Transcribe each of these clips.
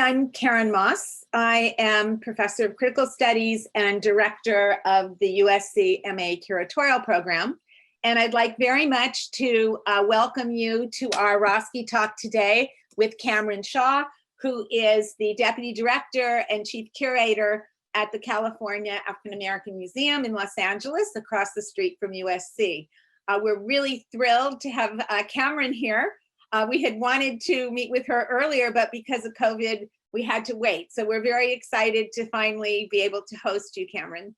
I'm Karen Moss. I am Professor of Critical Studies and Director of the USC MA Curatorial Program. And I'd like very much to welcome you to our Roski talk today with Cameron Shaw, who is the Deputy Director and Chief Curator at the California African American Museum in Los Angeles, across the street from USC. We're really thrilled to have Cameron here. We had wanted to meet with her earlier, but because of COVID, we had to wait. So we're very excited to finally be able to host you, Cameron.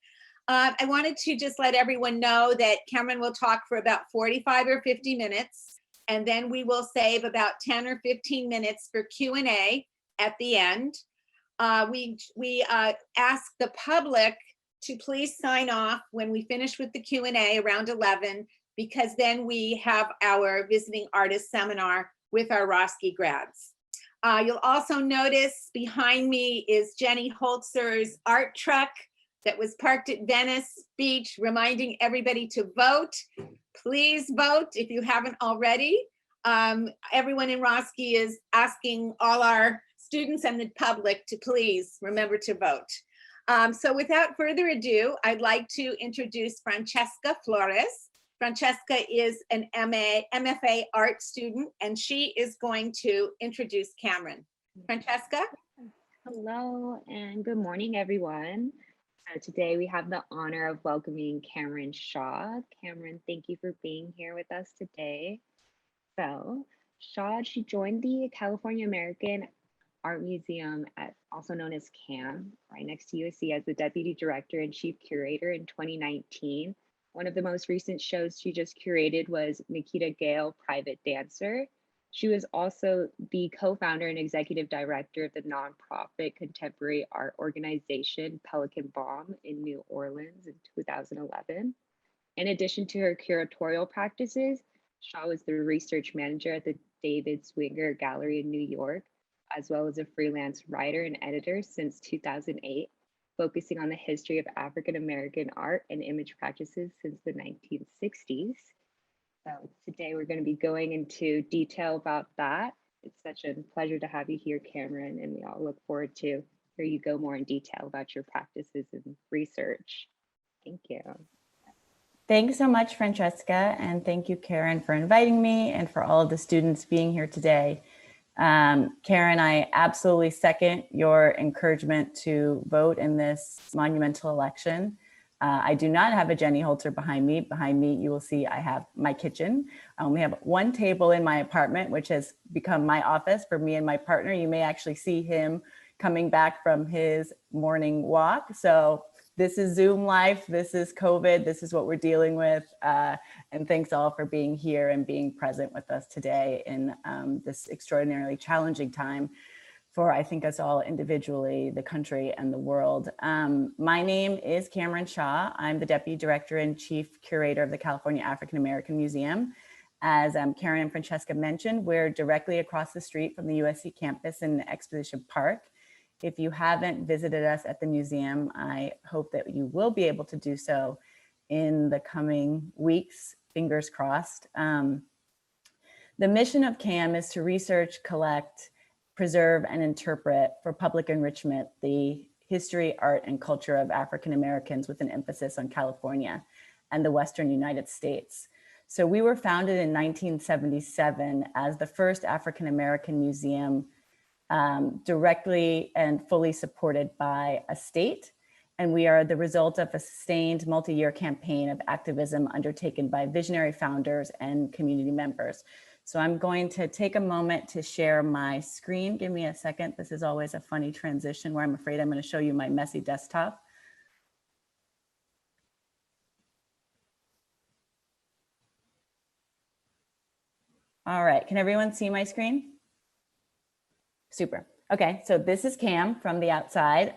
I wanted to just let everyone know that Cameron will talk for about 45 or 50 minutes, and then we will save about 10 or 15 minutes for Q&A at the end. We ask the public to please sign off when we finish with the Q&A around 11, because then we have our visiting artist seminar with our Roski grads. You'll also notice behind me is Jenny Holzer's art truck that was parked at Venice Beach, reminding everybody to vote. Please vote if you haven't already. Everyone in Roski is asking all our students and the public to please remember to vote. So without further ado, I'd like to introduce Francesca Flores. Francesca is an MFA art student, and she is going to introduce Cameron. Francesca? Hello, and good morning, everyone. So today we have the honor of welcoming Cameron Shaw. Cameron, thank you for being here with us today. So Shaw, she joined the California American Art Museum, also known as CAM, right next to USC, as the Deputy Director and Chief Curator in 2019. One of the most recent shows she just curated was Nikita, Gail, Private Dancer. She was also the co-founder and executive director of the nonprofit contemporary art organization Pelican Balm in New Orleans in 2011. In addition to her curatorial practices, Shaw was the research manager at the David Swinger Gallery in New York, as well as a freelance writer and editor since 2008. Focusing on the history of African American art and image practices since the 1960s. So today we're going to be going into detail about that. It's such a pleasure to have you here, Cameron, and we all look forward to hear you go more in detail about your practices and research. Thank you. Thanks so much, Francesca, and thank you, Karen, for inviting me and for all of the students being here today. Karen, I absolutely second your encouragement to vote in this monumental election. I do not have a Jenny Holzer behind me. Behind me, you will see I have my kitchen. I only have one table in my apartment, which has become my office for me and my partner. You may actually see him coming back from his morning walk. So this is Zoom life, this is COVID, this is what we're dealing with. And thanks all for being here and being present with us today in this extraordinarily challenging time for, I think, us all individually, the country and the world. My name is Cameron Shaw. I'm the Deputy Director and Chief Curator of the California African American Museum. As Karen and Francesca mentioned, we're directly across the street from the USC campus in Exposition Park. If you haven't visited us at the museum, I hope that you will be able to do so in the coming weeks, fingers crossed. The mission of CAM is to research, collect, preserve, and interpret for public enrichment the history, art, and culture of African Americans, with an emphasis on California and the Western United States. So we were founded in 1977 as the first African American museum directly and fully supported by a state. And we are the result of a sustained multi-year campaign of activism undertaken by visionary founders and community members. So I'm going to take a moment to share my screen. Give me a second. This is always a funny transition where I'm afraid I'm going to show you my messy desktop. All right, can everyone see my screen? Super. Okay, so this is CAM from the outside.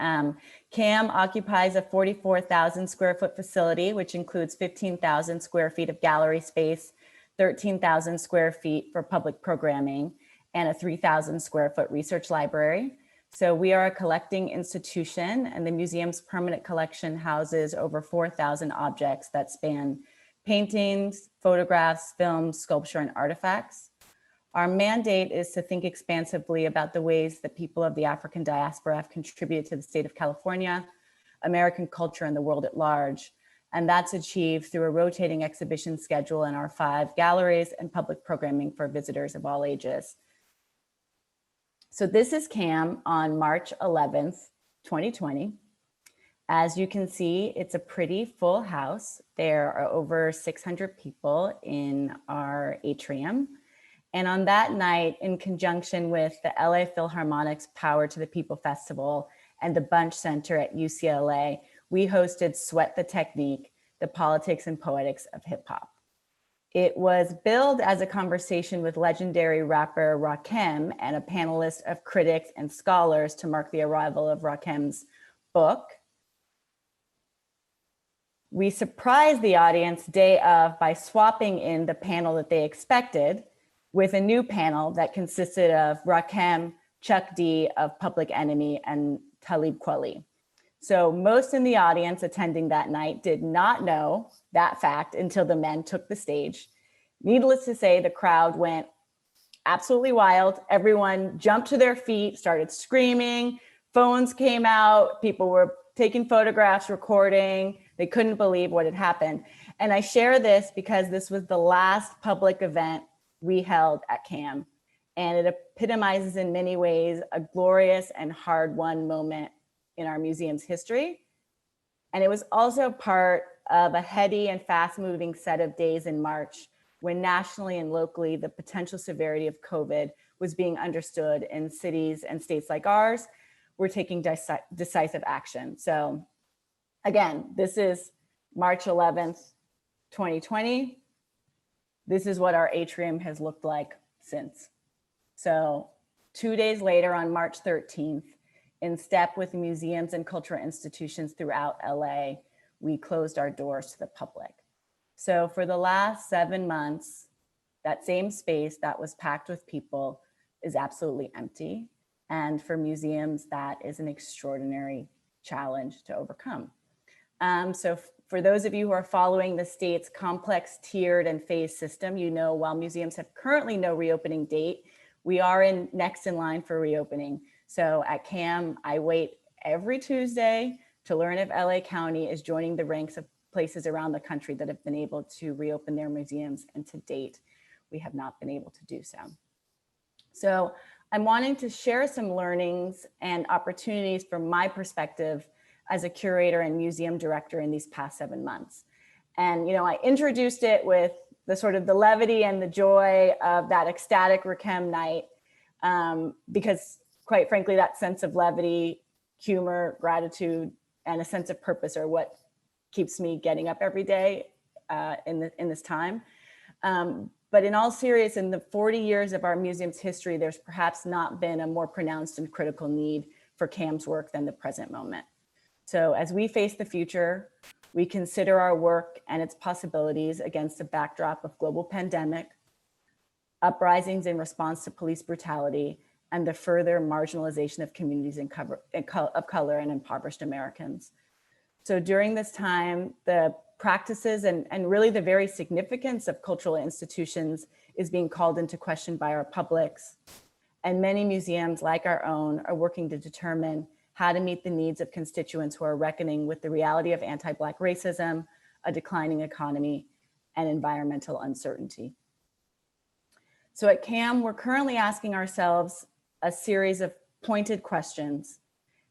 CAM occupies a 44,000 square foot facility, which includes 15,000 square feet of gallery space, 13,000 square feet for public programming, and a 3,000 square foot research library. So we are a collecting institution, and the museum's permanent collection houses over 4,000 objects that span paintings, photographs, films, sculpture, and artifacts. Our mandate is to think expansively about the ways that people of the African diaspora have contributed to the state of California, American culture, and the world at large. And that's achieved through a rotating exhibition schedule in our 5 galleries and public programming for visitors of all ages. So this is CAM on March 11th, 2020. As you can see, it's a pretty full house. There are over 600 people in our atrium. And on that night, in conjunction with the LA Philharmonic's Power to the People Festival and the Bunch Center at UCLA, we hosted Sweat the Technique, the politics and poetics of hip hop. It was billed as a conversation with legendary rapper Rakim and a panelist of critics and scholars to mark the arrival of Rakim's book. We surprised the audience day of by swapping in the panel that they expected with a new panel that consisted of Rakim, Chuck D of Public Enemy, and Talib Kweli. So most in the audience attending that night did not know that fact until the men took the stage. Needless to say, the crowd went absolutely wild. Everyone jumped to their feet, started screaming, phones came out, people were taking photographs, recording. They couldn't believe what had happened. And I share this because this was the last public event we held at CAM. And it epitomizes in many ways a glorious and hard-won moment in our museum's history. And it was also part of a heady and fast-moving set of days in March when nationally and locally the potential severity of COVID was being understood in cities and states like ours. We're taking decisive action. So again, this is March 11th, 2020. This is what our atrium has looked like since. So 2 days later on March 13th, in step with museums and cultural institutions throughout LA, we closed our doors to the public. So for the last 7 months, that same space that was packed with people is absolutely empty. And for museums, that is an extraordinary challenge to overcome. So for those of you who are following the state's complex tiered and phased system, you know, while museums have currently no reopening date, we are next in line for reopening. So at CAM, I wait every Tuesday to learn if LA County is joining the ranks of places around the country that have been able to reopen their museums. And to date, we have not been able to do so. So I'm wanting to share some learnings and opportunities from my perspective as a curator and museum director in these past 7 months. And, you know, I introduced it with the sort of the levity and the joy of that ecstatic Rakim night, because quite frankly, that sense of levity, humor, gratitude, and a sense of purpose are what keeps me getting up every day in this time. But in all seriousness, in the 40 years of our museum's history, there's perhaps not been a more pronounced and critical need for CAM's work than the present moment. So as we face the future, we consider our work and its possibilities against a backdrop of global pandemic, uprisings in response to police brutality, and the further marginalization of communities of color and impoverished Americans. So during this time, the practices and really the very significance of cultural institutions is being called into question by our publics. And many museums like our own are working to determine how to meet the needs of constituents who are reckoning with the reality of anti-Black racism, a declining economy, and environmental uncertainty. So at CAM, we're currently asking ourselves a series of pointed questions.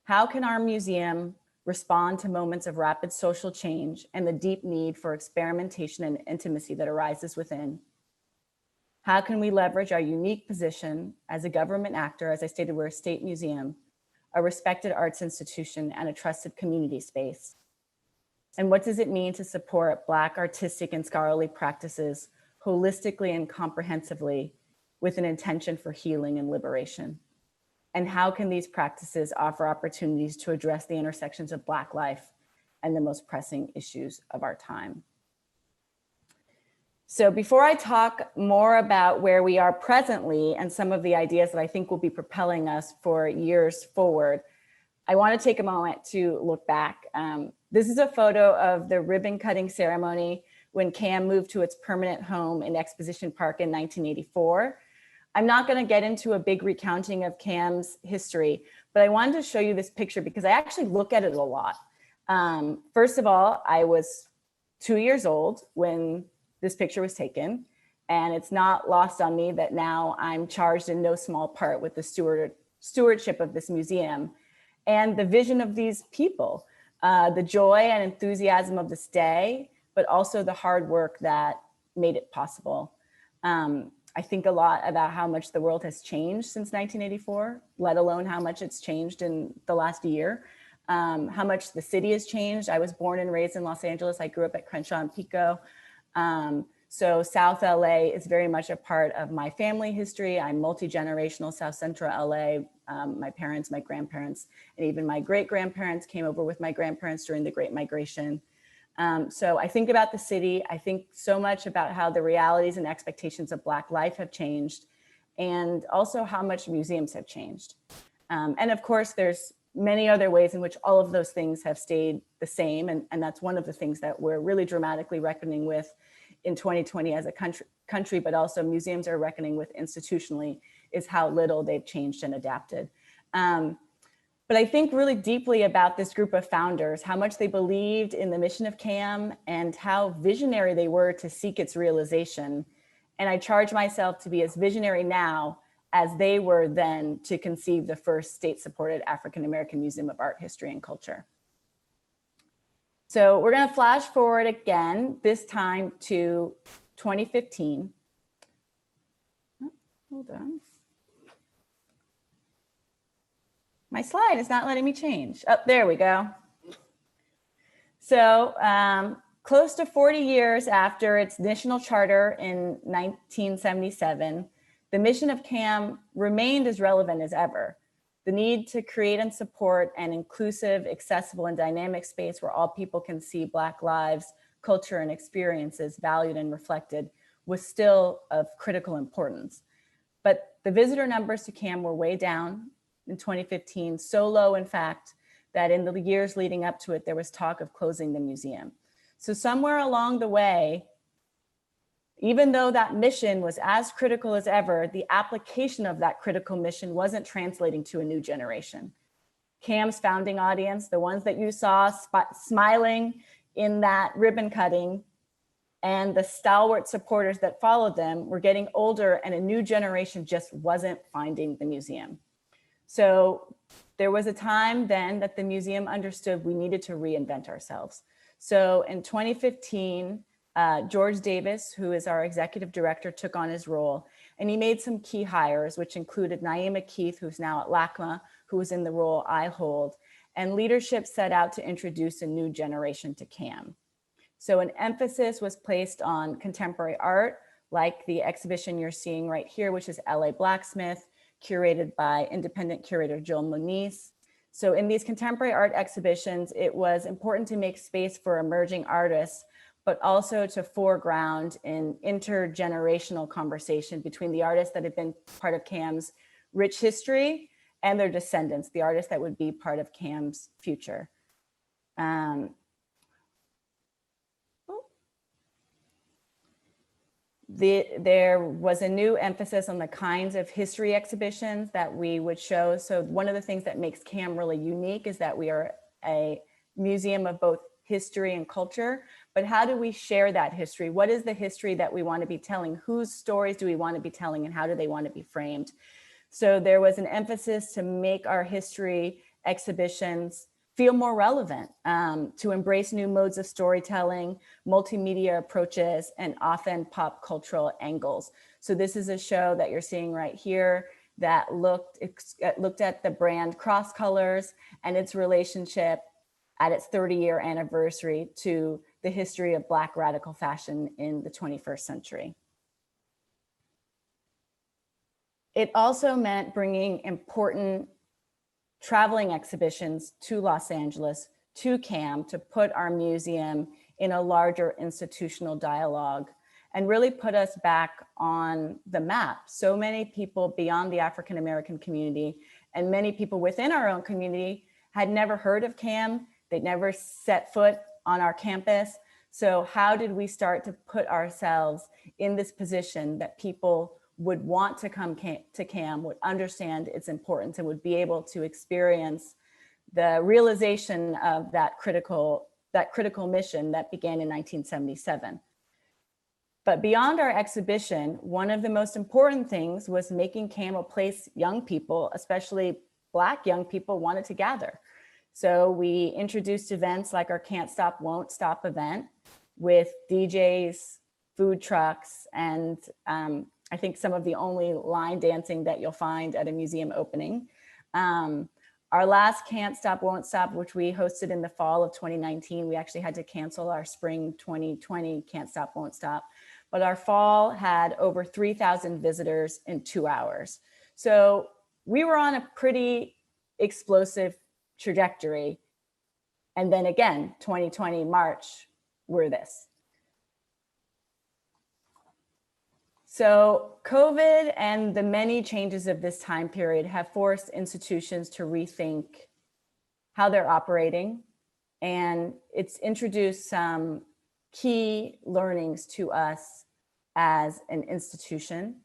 How can our museum respond to moments of rapid social change and the deep need for experimentation and intimacy that arises within? How can we leverage our unique position as a government actor? As I stated, we're a state museum, a respected arts institution, and a trusted community space. And what does it mean to support Black artistic and scholarly practices holistically and comprehensively with an intention for healing and liberation? And how can these practices offer opportunities to address the intersections of Black life and the most pressing issues of our time? So before I talk more about where we are presently and some of the ideas that I think will be propelling us for years forward, I want to take a moment to look back. This is a photo of the ribbon cutting ceremony when CAM moved to its permanent home in Exposition Park in 1984. I'm not going to get into a big recounting of CAM's history, but I wanted to show you this picture because I actually look at it a lot. First of all, I was 2 years old when this picture was taken, and it's not lost on me that now I'm charged in no small part with the stewardship of this museum and the vision of these people, the joy and enthusiasm of this day, but also the hard work that made it possible. I think a lot about how much the world has changed since 1984, let alone how much it's changed in the last year, how much the city has changed. I was born and raised in Los Angeles. I grew up at Crenshaw and Pico. So South LA is very much a part of my family history. I'm multi-generational South Central LA. My parents, my grandparents, and even my great-grandparents came over with my grandparents during the Great Migration. So I think about the city. I think so much about how the realities and expectations of Black life have changed, and also how much museums have changed. And of course, there's many other ways in which all of those things have stayed the same. And that's one of the things that we're really dramatically reckoning with in 2020 as a country, but also museums are reckoning with institutionally, is how little they've changed and adapted. But I think really deeply about this group of founders, how much they believed in the mission of CAM and how visionary they were to seek its realization. And I charge myself to be as visionary now as they were then to conceive the first state-supported African-American Museum of Art, History, and Culture. So we're going to flash forward again, this time to 2015. Oh, hold on. My slide is not letting me change. Oh, there we go. So close to 40 years after its national charter in 1977, the mission of CAM remained as relevant as ever. The need to create and support an inclusive, accessible, and dynamic space where all people can see Black lives, culture, and experiences valued and reflected was still of critical importance. But the visitor numbers to CAM were way down in 2015, so low, in fact, that in the years leading up to it, there was talk of closing the museum. So somewhere along the way, even though that mission was as critical as ever, the application of that critical mission wasn't translating to a new generation. CAM's founding audience, the ones that you saw smiling in that ribbon cutting, and the stalwart supporters that followed them were getting older, and a new generation just wasn't finding the museum. So there was a time then that the museum understood we needed to reinvent ourselves. So in 2015, George Davis, who is our executive director, took on his role, and he made some key hires, which included Naima Keith, who's now at LACMA, who was in the role I hold, and leadership set out to introduce a new generation to CAM. So an emphasis was placed on contemporary art, like the exhibition you're seeing right here, which is LA Blacksmith, curated by independent curator Jill Moniz. So in these contemporary art exhibitions, it was important to make space for emerging artists, but also to foreground an intergenerational conversation between the artists that have been part of CAM's rich history and their descendants, the artists that would be part of CAM's future. There was a new emphasis on the kinds of history exhibitions that we would show. So one of the things that makes CAM really unique is that we are a museum of both history and culture, but how do we share that history? What is the history that we want to be telling? Whose stories do we want to be telling, and how do they want to be framed? So there was an emphasis to make our history exhibitions feel more relevant, to embrace new modes of storytelling, multimedia approaches, and often pop cultural angles. So this is a show that you're seeing right here that looked at the brand Cross Colors and its relationship at its 30-year anniversary to the history of Black radical fashion in the 21st century. It also meant bringing important traveling exhibitions to Los Angeles, to CAM, to put our museum in a larger institutional dialogue and really put us back on the map. So many people beyond the African American community and many people within our own community had never heard of CAM. They'd never set foot on our campus. So how did we start to put ourselves in this position that people would want to come to CAM, would understand its importance, and would be able to experience the realization of that critical mission that began in 1977. But beyond our exhibition, one of the most important things was making CAM a place young people, especially Black young people, wanted to gather. So we introduced events like our Can't Stop, Won't Stop event with DJs, food trucks, and I think some of the only line dancing that you'll find at a museum opening. Our last Can't Stop, Won't Stop, which we hosted in the fall of 2019, we actually had to cancel our spring 2020 Can't Stop, Won't Stop. But our fall had over 3,000 visitors in 2 hours. So we were on a pretty explosive trajectory. And then again, 2020 March, we're this. So COVID and the many changes of this time period have forced institutions to rethink how they're operating. And it's introduced some key learnings to us as an institution.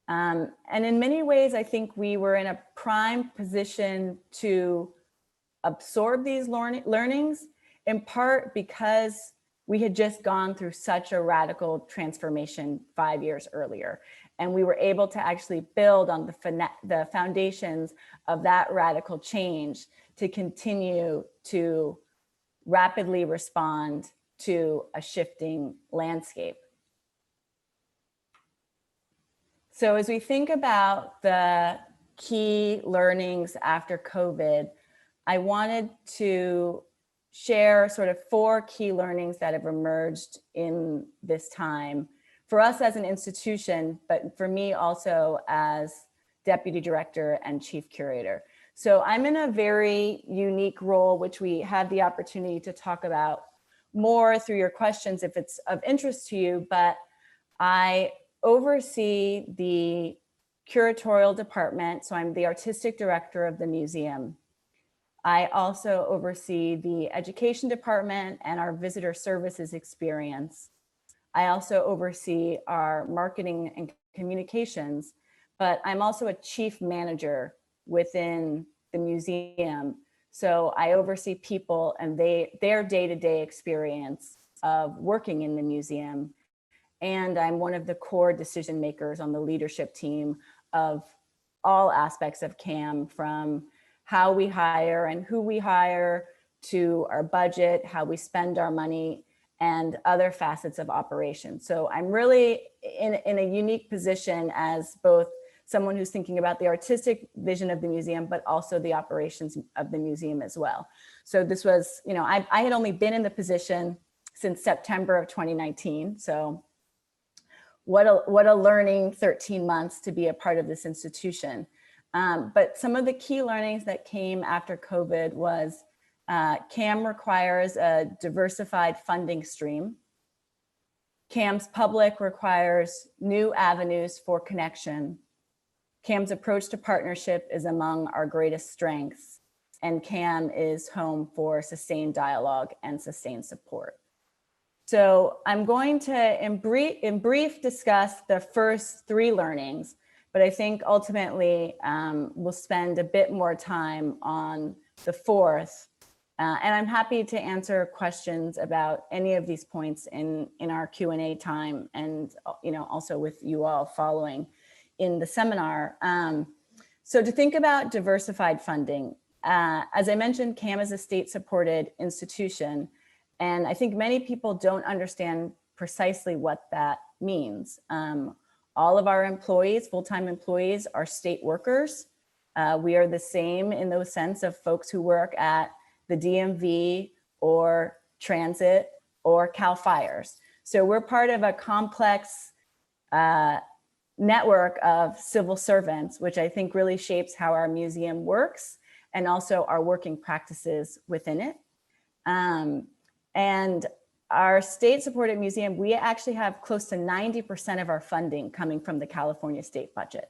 And in many ways, I think we were in a prime position to absorb these learnings, in part because we had just gone through such a radical transformation 5 years earlier. And we were able to actually build on the foundations of that radical change to continue to rapidly respond to a shifting landscape. So as we think about the key learnings after COVID, I wanted to share sort of 4 key learnings that have emerged in this time for us as an institution, but for me also as Deputy Director and Chief Curator. So I'm in a very unique role, which we have the opportunity to talk about more through your questions if it's of interest to you, but I oversee the curatorial department. So I'm the artistic director of the museum. I also oversee the education department and our visitor services experience. I also oversee our marketing and communications, but I'm also a chief manager within the museum. So I oversee people and their day-to-day experience of working in the museum. And I'm one of the core decision makers on the leadership team of all aspects of CAM, from how we hire and who we hire, to our budget, how we spend our money, and other facets of operations. So I'm really in a unique position as both someone who's thinking about the artistic vision of the museum, but also the operations of the museum as well. So this was, I had only been in the position since September of 2019. So what a learning 13 months to be a part of this institution. But some of the key learnings that came after COVID was CAM requires a diversified funding stream. CAM's public requires new avenues for connection. CAM's approach to partnership is among our greatest strengths, and CAM is home for sustained dialogue and sustained support. So I'm going to, in brief, discuss the first 3 learnings, but I think ultimately we'll spend a bit more time on the 4th. And I'm happy to answer questions about any of these points in our Q&A time, and also with you all following in the seminar. So to think about diversified funding, as I mentioned, CAM is a state-supported institution, and I think many people don't understand precisely what that means. All of our employees, full-time employees, are state workers. We are the same in the sense of folks who work at the DMV or transit or CAL FIRES. So we're part of a complex network of civil servants, which I think really shapes how our museum works and also our working practices within it. And our state-supported museum, we actually have close to 90% of our funding coming from the California state budget.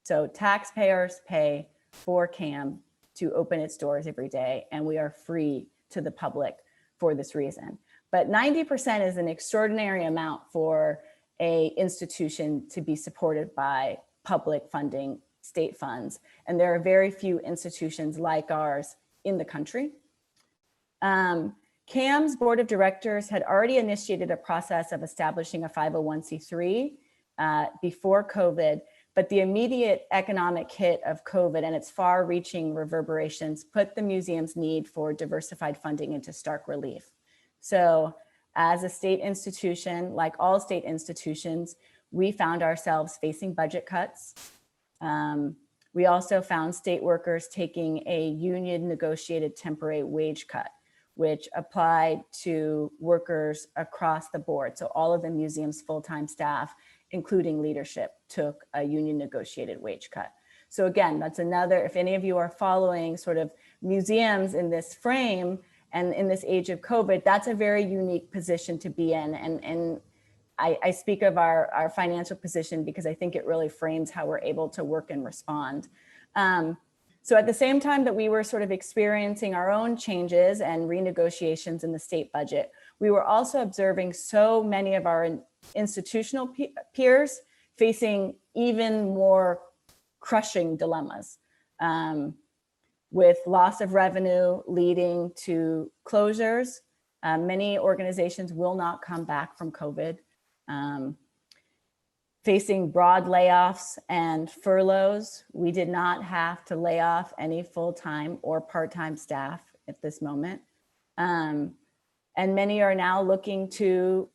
So taxpayers pay for CAM to open its doors every day, and we are free to the public for this reason. But 90% is an extraordinary amount for a institution to be supported by public funding, state funds. And there are very few institutions like ours in the country. CAM's board of directors had already initiated a process of establishing a 501c3 before COVID, but the immediate economic hit of COVID and its far-reaching reverberations put the museum's need for diversified funding into stark relief. So as a state institution, like all state institutions, we found ourselves facing budget cuts. We also found state workers taking a union negotiated temporary wage cut, which applied to workers across the board. So all of the museum's full-time staff, including leadership, took a union negotiated wage cut. So again, that's another, if any of you are following sort of museums in this frame and in this age of COVID, that's a very unique position to be in. And I speak of our financial position because I think it really frames how we're able to work and respond. So at the same time that we were sort of experiencing our own changes and renegotiations in the state budget, we were also observing so many of our institutional peers facing even more crushing dilemmas, with loss of revenue leading to closures. Many organizations will not come back from COVID. Facing broad layoffs and furloughs. We did not have to lay off any full-time or part-time staff at this moment. And many are now looking to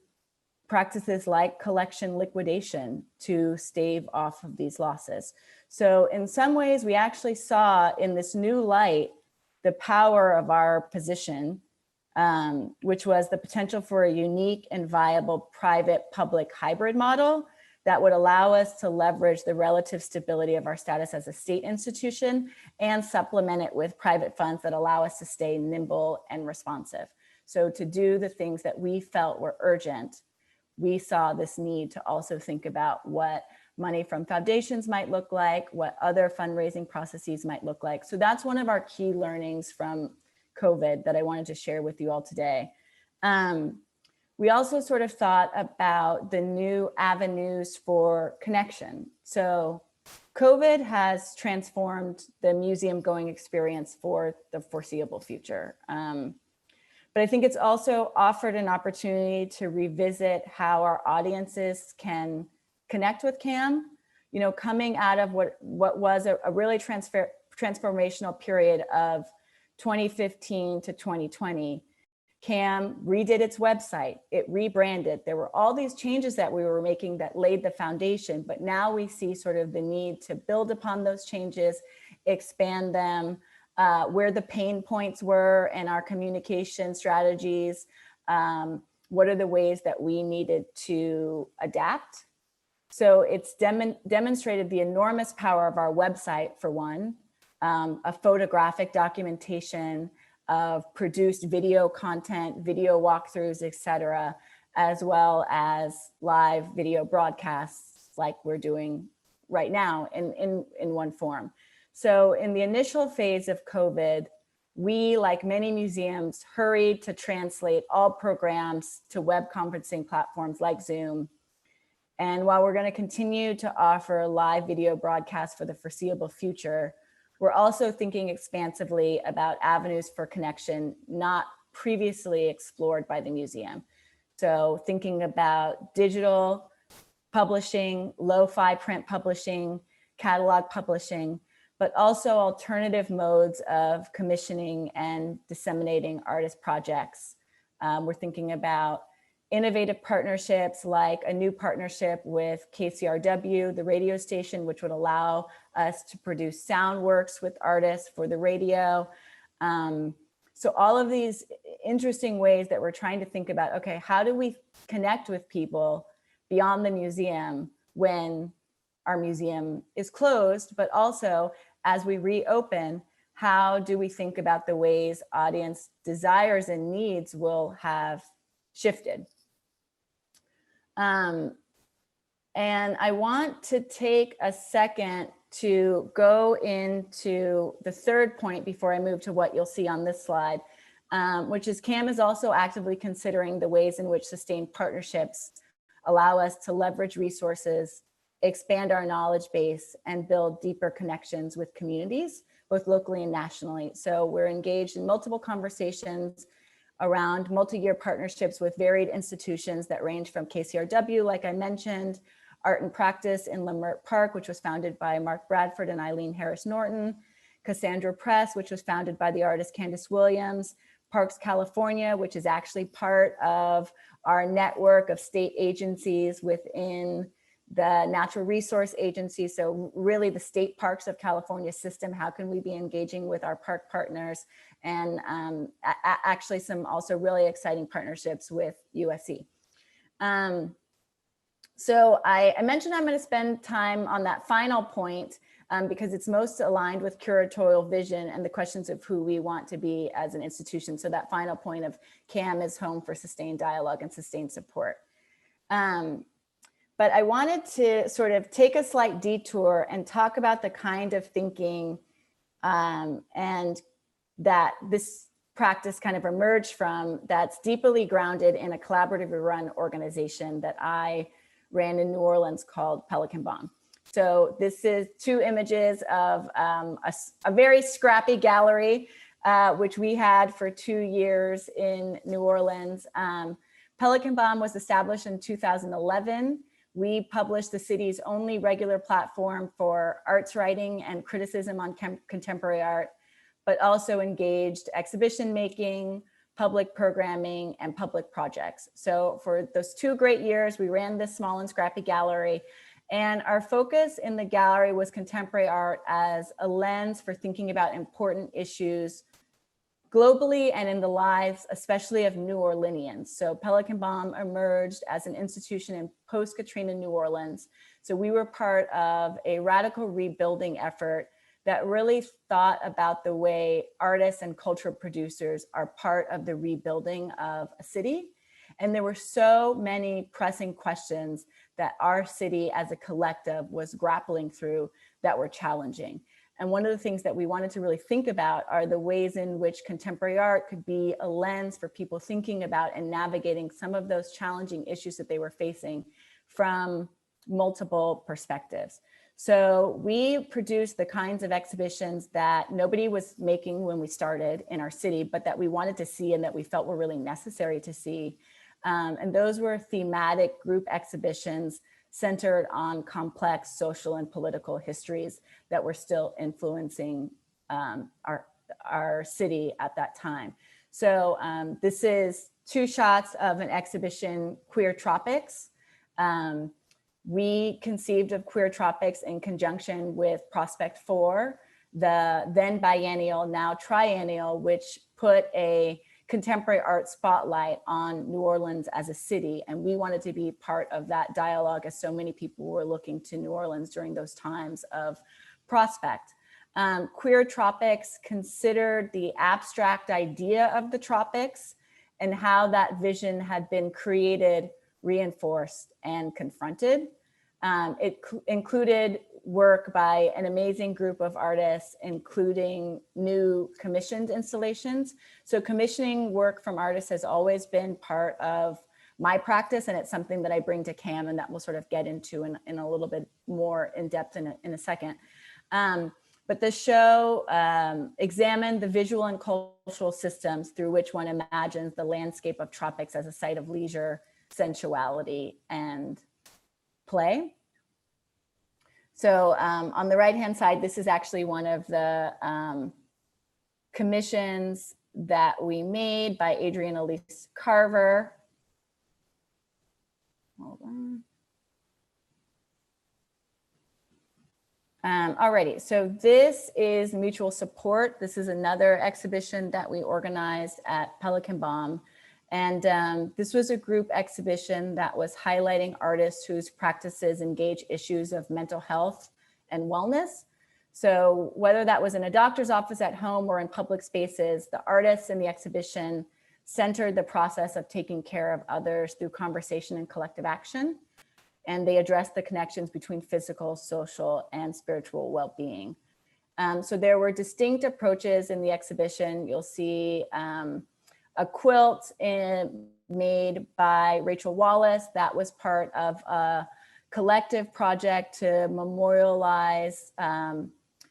practices like collection liquidation to stave off of these losses. So in some ways, we actually saw in this new light, the power of our position, which was the potential for a unique and viable private-public hybrid model that would allow us to leverage the relative stability of our status as a state institution and supplement it with private funds that allow us to stay nimble and responsive. So to do the things that we felt were urgent, we saw this need to also think about what money from foundations might look like, what other fundraising processes might look like. So that's one of our key learnings from COVID that I wanted to share with you all today. We also sort of thought about the new avenues for connection. So COVID has transformed the museum going experience for the foreseeable future. But I think it's also offered an opportunity to revisit how our audiences can connect with CAM, you know, coming out of what was a really transformational period of 2015 to 2020. CAM redid its website, it rebranded. There were all these changes that we were making that laid the foundation, but now we see sort of the need to build upon those changes, expand them, where the pain points were in our communication strategies, what are the ways that we needed to adapt. So it's demonstrated the enormous power of our website, for one, a photographic documentation of produced video content, video walkthroughs, et cetera, as well as live video broadcasts like we're doing right now in one form. So in the initial phase of COVID, we, like many museums, hurried to translate all programs to web conferencing platforms like Zoom. And while we're going to continue to offer live video broadcasts for the foreseeable future, we're also thinking expansively about avenues for connection not previously explored by the museum. So thinking about digital publishing, lo-fi print publishing, catalog publishing, but also alternative modes of commissioning and disseminating artist projects. We're thinking about innovative partnerships like a new partnership with KCRW, the radio station, which would allow us to produce sound works with artists for the radio. So all of these interesting ways that we're trying to think about, okay, how do we connect with people beyond the museum when our museum is closed, but also as we reopen, how do we think about the ways audience desires and needs will have shifted? And I want to take a second to go into the third point before I move to what you'll see on this slide, which is CAM is also actively considering the ways in which sustained partnerships allow us to leverage resources, expand our knowledge base, and build deeper connections with communities, both locally and nationally. So we're engaged in multiple conversations around multi-year partnerships with varied institutions that range from KCRW, like I mentioned, Art and Practice in Leimert Park, which was founded by Mark Bradford and Eileen Harris Norton, Cassandra Press, which was founded by the artist Candace Williams, Parks California, which is actually part of our network of state agencies within the Natural Resource Agency. So really the state parks of California system, how can we be engaging with our park partners? And actually some also really exciting partnerships with USC. So I mentioned I'm going to spend time on that final point because it's most aligned with curatorial vision and the questions of who we want to be as an institution. So that final point of CAM is home for sustained dialogue and sustained support. But I wanted to sort of take a slight detour and talk about the kind of thinking and that this practice kind of emerged from, that's deeply grounded in a collaboratively run organization that I ran in New Orleans called Pelican Bomb. So this is two images of a very scrappy gallery, which we had for 2 years in New Orleans. Pelican Bomb was established in 2011. We published the city's only regular platform for arts writing and criticism on contemporary art, but also engaged exhibition making, public programming, and public projects. So for those 2 great years, we ran this small and scrappy gallery. And our focus in the gallery was contemporary art as a lens for thinking about important issues globally and in the lives, especially of New Orleanians. So Pelican Bomb emerged as an institution in post-Katrina New Orleans. So we were part of a radical rebuilding effort that really thought about the way artists and cultural producers are part of the rebuilding of a city. And there were so many pressing questions that our city as a collective was grappling through that were challenging. And one of the things that we wanted to really think about are the ways in which contemporary art could be a lens for people thinking about and navigating some of those challenging issues that they were facing from multiple perspectives. So we produced the kinds of exhibitions that nobody was making when we started in our city, but that we wanted to see and that we felt were really necessary to see. And those were thematic group exhibitions centered on complex social and political histories that were still influencing our city at that time. So this is 2 shots of an exhibition, Queer Tropics. We conceived of Queer Tropics in conjunction with Prospect 4, the then biennial, now triennial, which put a contemporary art spotlight on New Orleans as a city. And we wanted to be part of that dialogue as so many people were looking to New Orleans during those times of Prospect. Queer Tropics considered the abstract idea of the tropics and how that vision had been created, reinforced, and confronted. It included work by an amazing group of artists, including new commissioned installations. So commissioning work from artists has always been part of my practice, and it's something that I bring to CAM, and that we'll sort of get into in a little bit more in depth in a second. But the show examined the visual and cultural systems through which one imagines the landscape of tropics as a site of leisure, sensuality, and play. So on the right-hand side, this is actually one of the commissions that we made by Adrienne Elise Carver. Hold on. Alrighty, so this is Mutual Support. This is another exhibition that we organized at Pelican Bomb. And this was a group exhibition that was highlighting artists whose practices engage issues of mental health and wellness. So whether that was in a doctor's office, at home, or in public spaces, the artists in the exhibition centered the process of taking care of others through conversation and collective action. And they addressed the connections between physical, social, and spiritual well-being. So there were distinct approaches in the exhibition. You'll see a quilt made by Rachel Wallace that was part of a collective project to memorialize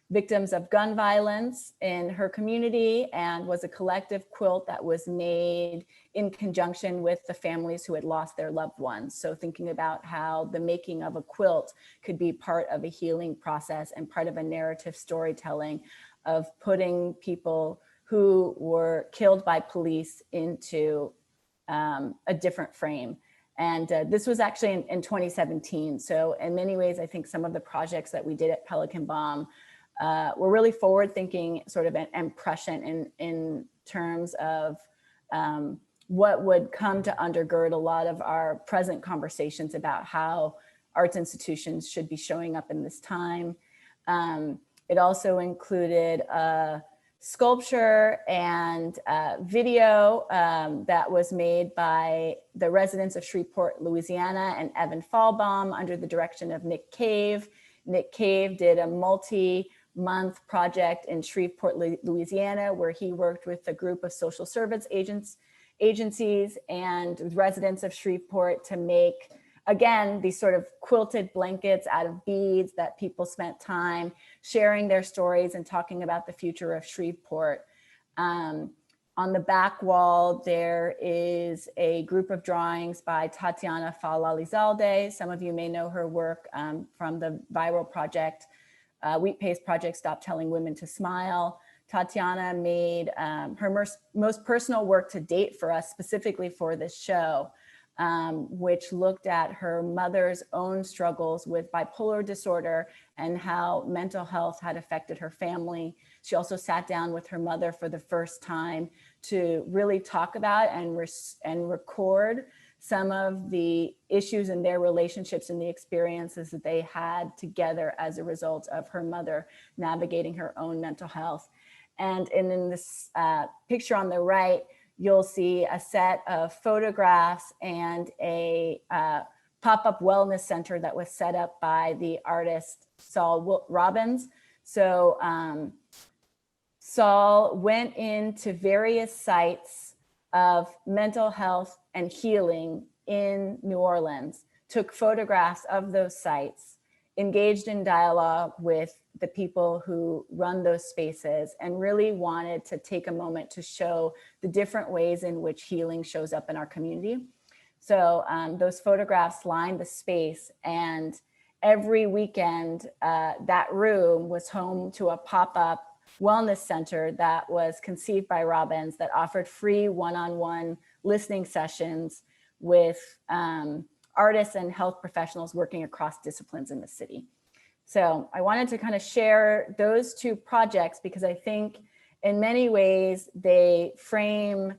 victims of gun violence in her community, and was a collective quilt that was made in conjunction with the families who had lost their loved ones. So thinking about how the making of a quilt could be part of a healing process and part of a narrative storytelling of putting people who were killed by police into a different frame. And this was actually in 2017. So in many ways, I think some of the projects that we did at Pelican Bomb were really forward thinking, sort of and prescient in terms of what would come to undergird a lot of our present conversations about how arts institutions should be showing up in this time. It also included sculpture and video that was made by the residents of Shreveport, Louisiana, and Evan Fallbaum under the direction of Nick Cave. Nick Cave did a multi-month project in Shreveport, Louisiana, where he worked with a group of social service agencies and residents of Shreveport to make, again, these sort of quilted blankets out of beads that people spent time sharing their stories and talking about the future of Shreveport. On the back wall, there is a group of drawings by Tatiana Falalizalde. Some of you may know her work from the viral project, Wheat Paste Project, Stop Telling Women to Smile. Tatiana made her most personal work to date for us, specifically for this show, which looked at her mother's own struggles with bipolar disorder and how mental health had affected her family. She also sat down with her mother for the first time to really talk about and record some of the issues in their relationships and the experiences that they had together as a result of her mother navigating her own mental health. And in this picture on the right, you'll see a set of photographs and a pop-up wellness center that was set up by the artist Saul Robbins. So Saul went into various sites of mental health and healing in New Orleans, took photographs of those sites, engaged in dialogue with the people who run those spaces, and really wanted to take a moment to show the different ways in which healing shows up in our community. So those photographs lined the space, and every weekend that room was home to a pop-up wellness center that was conceived by Robbins that offered free one-on-one listening sessions with artists and health professionals working across disciplines in the city. So I wanted to kind of share those two projects because I think in many ways they frame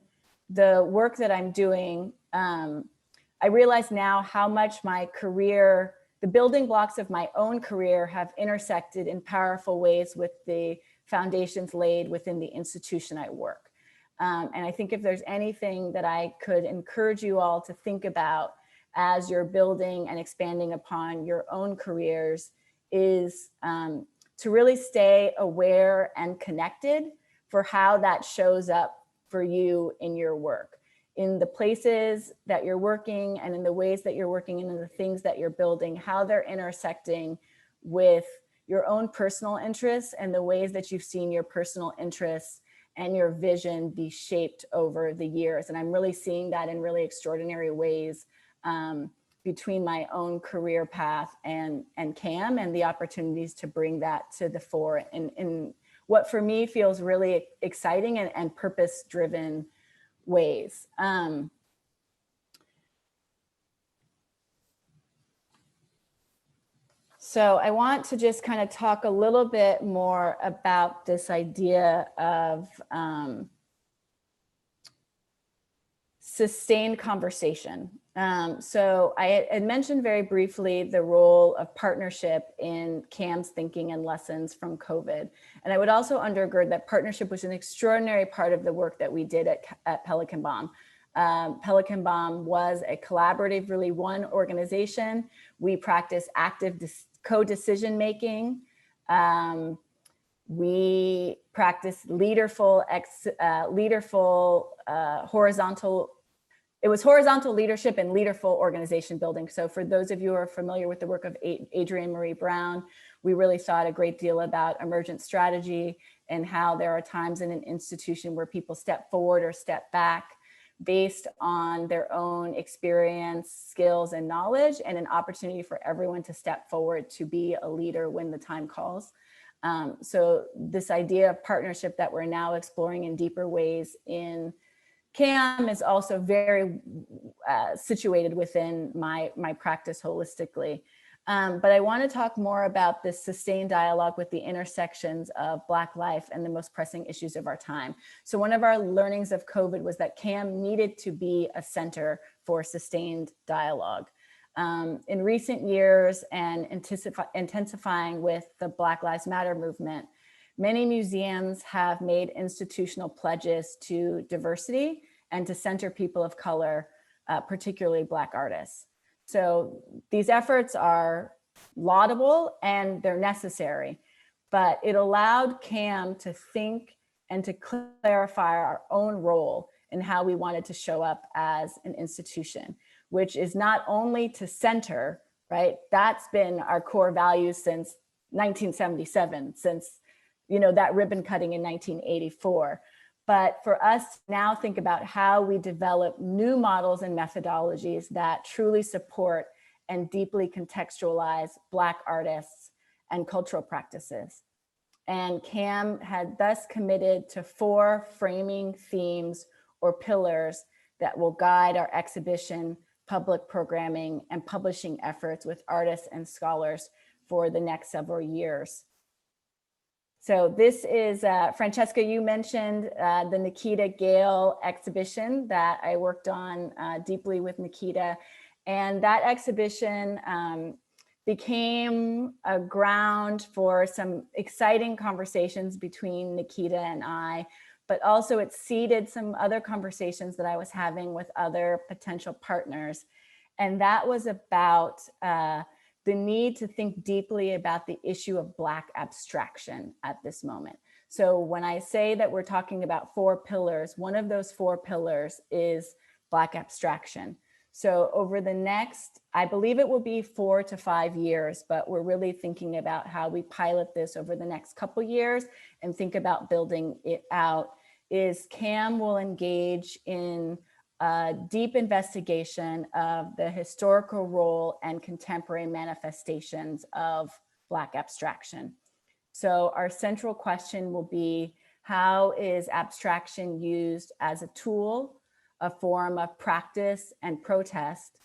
the work that I'm doing. I realize now how much my career, the building blocks of my own career have intersected in powerful ways with the foundations laid within the institution I work. And I think if there's anything that I could encourage you all to think about as you're building and expanding upon your own careers is to really stay aware and connected for how that shows up for you in your work, in the places that you're working and in the ways that you're working and in the things that you're building, how they're intersecting with your own personal interests and the ways that you've seen your personal interests and your vision be shaped over the years. And I'm really seeing that in really extraordinary ways between my own career path and CAM, and the opportunities to bring that to the fore in what for me feels really exciting and purpose-driven ways. So I want to just kind of talk a little bit more about this idea of sustained conversation. So I had mentioned very briefly the role of partnership in CAM's thinking and lessons from COVID. And I would also undergird that partnership was an extraordinary part of the work that we did at Pelican Bomb. Pelican Bomb was a collaboratively run organization. We practice active co-decision making. We practice leaderful horizontal leadership and leaderful organization building. So for those of you who are familiar with the work of Adrienne Marie Brown, we really thought a great deal about emergent strategy and how there are times in an institution where people step forward or step back based on their own experience, skills, and knowledge, and an opportunity for everyone to step forward to be a leader when the time calls. So this idea of partnership that we're now exploring in deeper ways in CAM is also very situated within my practice holistically. But I want to talk more about this sustained dialogue with the intersections of Black life and the most pressing issues of our time. So one of our learnings of COVID was that CAM needed to be a center for sustained dialogue. In recent years and intensifying with the Black Lives Matter movement, many museums have made institutional pledges to diversity and to center people of color, particularly Black artists. So these efforts are laudable and they're necessary, but it allowed CAM to think and to clarify our own role in how we wanted to show up as an institution, which is not only to center, right? That's been our core values since 1977, since that ribbon cutting in 1984. But for us to now think about how we develop new models and methodologies that truly support and deeply contextualize Black artists and cultural practices. And CAM had thus committed to 4 framing themes or pillars that will guide our exhibition, public programming, and publishing efforts with artists and scholars for the next several years. So this is, Francesca, you mentioned the Nikita Gail exhibition that I worked on deeply with Nikita. And that exhibition became a ground for some exciting conversations between Nikita and I, but also it seeded some other conversations that I was having with other potential partners. And that was about the need to think deeply about the issue of Black abstraction at this moment. So when I say that we're talking about 4 pillars, one of those 4 pillars is Black abstraction. So over the next, I believe it will be 4 to 5 years, but we're really thinking about how we pilot this over the next couple years and think about building it out, is CAM will engage in a deep investigation of the historical role and contemporary manifestations of Black abstraction. So our central question will be, how is abstraction used as a tool, a form of practice and protest,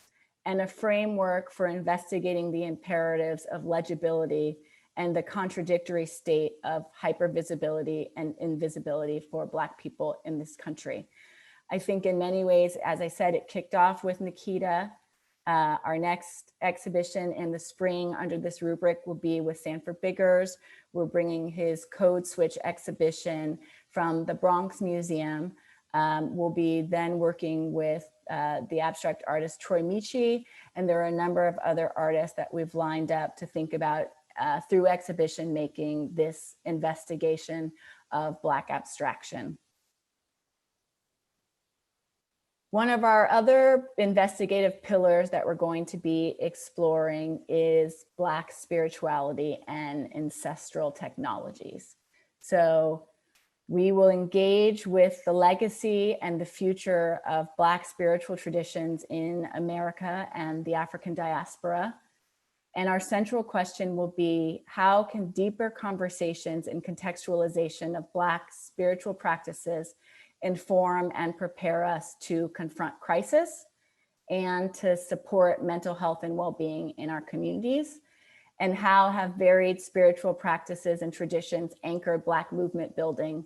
and a framework for investigating the imperatives of legibility and the contradictory state of hypervisibility and invisibility for Black people in this country? I think in many ways, as I said, it kicked off with Nikita. Our next exhibition in the spring under this rubric will be with Sanford Biggers. We're bringing his Code Switch exhibition from the Bronx Museum. We'll be then working with the abstract artist Troy Michi, and there are a number of other artists that we've lined up to think about through exhibition making this investigation of Black abstraction. One of our other investigative pillars that we're going to be exploring is Black spirituality and ancestral technologies. So we will engage with the legacy and the future of Black spiritual traditions in America and the African diaspora. And our central question will be, how can deeper conversations and contextualization of Black spiritual practices inform and prepare us to confront crisis and to support mental health and well-being in our communities? And how have varied spiritual practices and traditions anchored Black movement building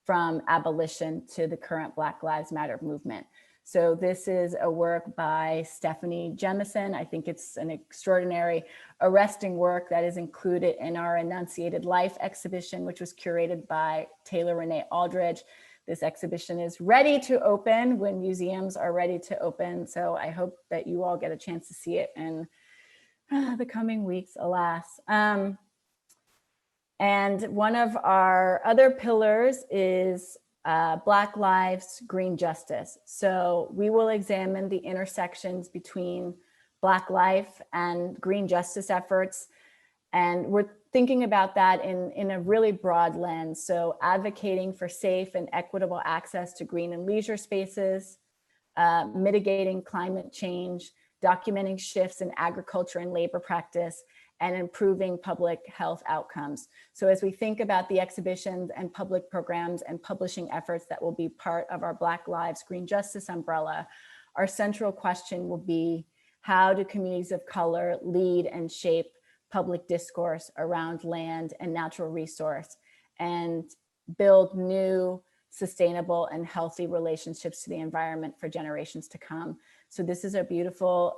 from abolition to the current Black Lives Matter movement? So this is a work by Stephanie Jemison. I think it's an extraordinary, arresting work that is included in our Enunciated Life exhibition, which was curated by Taylor Renee Aldridge. This exhibition is ready to open when museums are ready to open. So I hope that you all get a chance to see it in the coming weeks, alas. And one of our other pillars is Black Lives, Green Justice. So we will examine the intersections between Black life and green justice efforts. And we're thinking about that in a really broad lens. So advocating for safe and equitable access to green and leisure spaces, mitigating climate change, documenting shifts in agriculture and labor practice, and improving public health outcomes. So as we think about the exhibitions and public programs and publishing efforts that will be part of our Black Lives Green Justice umbrella, our central question will be, how do communities of color lead and shape public discourse around land and natural resource and build new, sustainable and healthy relationships to the environment for generations to come? So this is a beautiful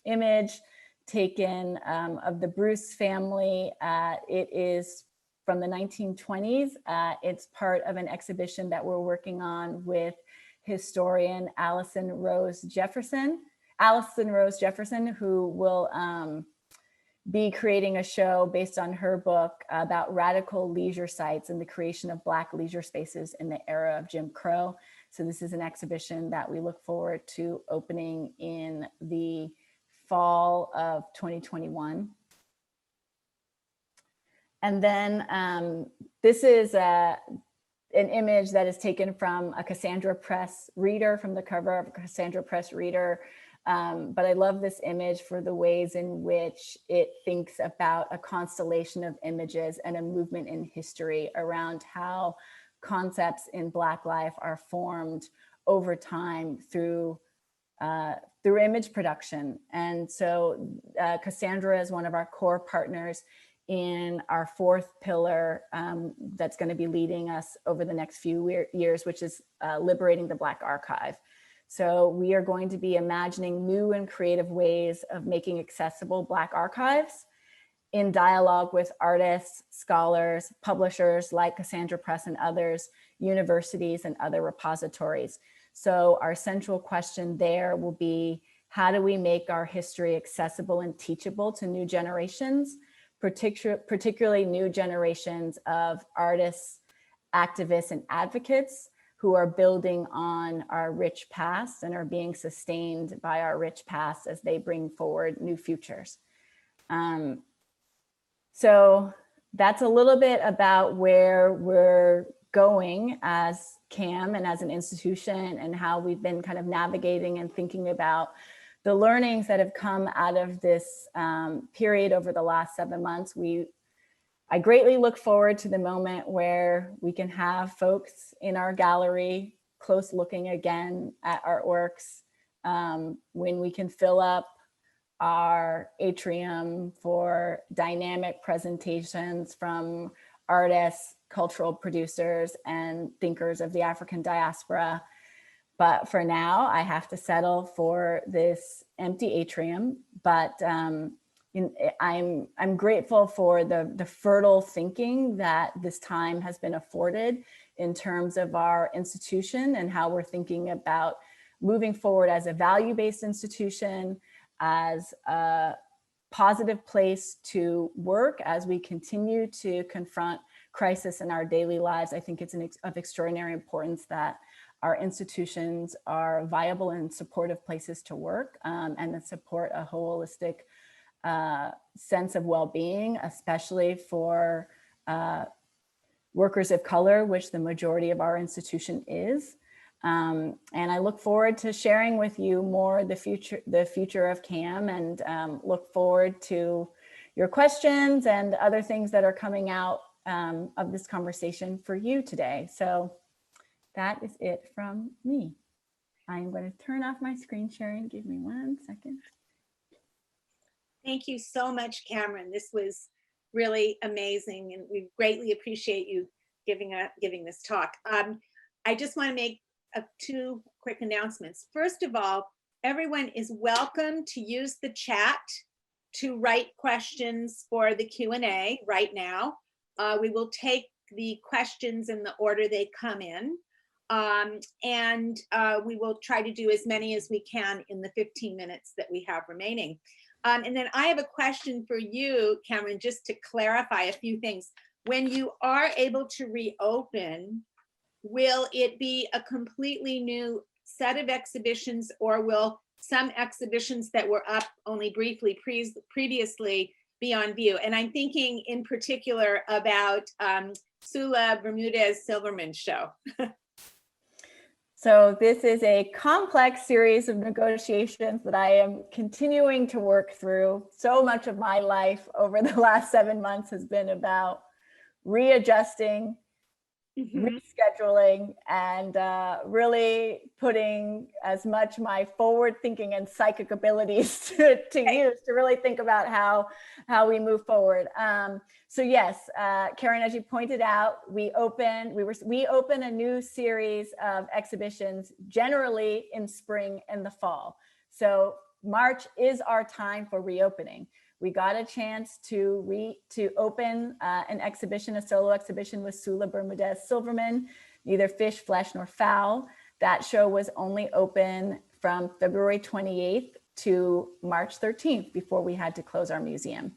image taken of the Bruce family. It is from the 1920s. It's part of an exhibition that we're working on with historian Allison Rose Jefferson, who will be creating a show based on her book about radical leisure sites and the creation of Black leisure spaces in the era of Jim Crow. So this is an exhibition that we look forward to opening in the fall of 2021. And then this is an image that is taken from a Cassandra Press reader, from the cover of a Cassandra Press reader. But I love this image for the ways in which it thinks about a constellation of images and a movement in history around how concepts in Black life are formed over time through image production. And so Cassandra is one of our core partners in our fourth pillar that's going to be leading us over the next few years, which is liberating the Black archive. So we are going to be imagining new and creative ways of making accessible Black archives in dialogue with artists, scholars, publishers like Cassandra Press and others, universities and other repositories. So our central question there will be, how do we make our history accessible and teachable to new generations, particularly new generations of artists, activists, and advocates who are building on our rich past and are being sustained by our rich past as they bring forward new futures. So that's a little bit about where we're going as CAM and as an institution, and how we've been kind of navigating and thinking about the learnings that have come out of this period over the last 7 months. I greatly look forward to the moment where we can have folks in our gallery close looking again at artworks, when we can fill up our atrium for dynamic presentations from artists, cultural producers, and thinkers of the African diaspora. But for now, I have to settle for this empty atrium. But I'm grateful for the fertile thinking that this time has been afforded in terms of our institution and how we're thinking about moving forward as a value-based institution, as a positive place to work as we continue to confront crisis in our daily lives. I think it's of extraordinary importance that our institutions are viable and supportive places to work, and that support a holistic sense of well-being, especially for workers of color, which the majority of our institution is. And I look forward to sharing with you more the future of CAM, and look forward to your questions and other things that are coming out of this conversation for you today. So that is it from me. I'm going to turn off my screen sharing. Give me 1 second. Thank you so much, Cameron. This was really amazing, and we greatly appreciate you giving this talk. I just want to make 2 quick announcements. First of all, everyone is welcome to use the chat to write questions for the Q&A right now. We will take the questions in the order they come in, and we will try to do as many as we can in the 15 minutes that we have remaining. And then I have a question for you, Cameron, just to clarify a few things. When you are able to reopen, will it be a completely new set of exhibitions, or will some exhibitions that were up only briefly previously be on view? And I'm thinking in particular about Sula Bermudez Silverman's show. So this is a complex series of negotiations that I am continuing to work through. So much of my life over the last 7 months has been about readjusting, rescheduling, and really putting as much my forward thinking and psychic abilities to use to really think about how we move forward. So yes, Karen, as you pointed out, we open a new series of exhibitions generally in spring and the fall. So March is our time for reopening. We got a chance to open an exhibition, a solo exhibition with Sula Bermudez Silverman, Neither Fish, Flesh, Nor Fowl. That show was only open from February 28th to March 13th before we had to close our museum.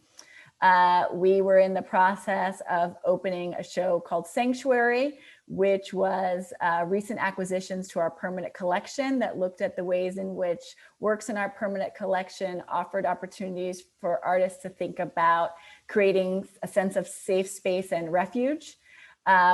We were in the process of opening a show called Sanctuary, which was recent acquisitions to our permanent collection that looked at the ways in which works in our permanent collection offered opportunities for artists to think about creating a sense of safe space and refuge.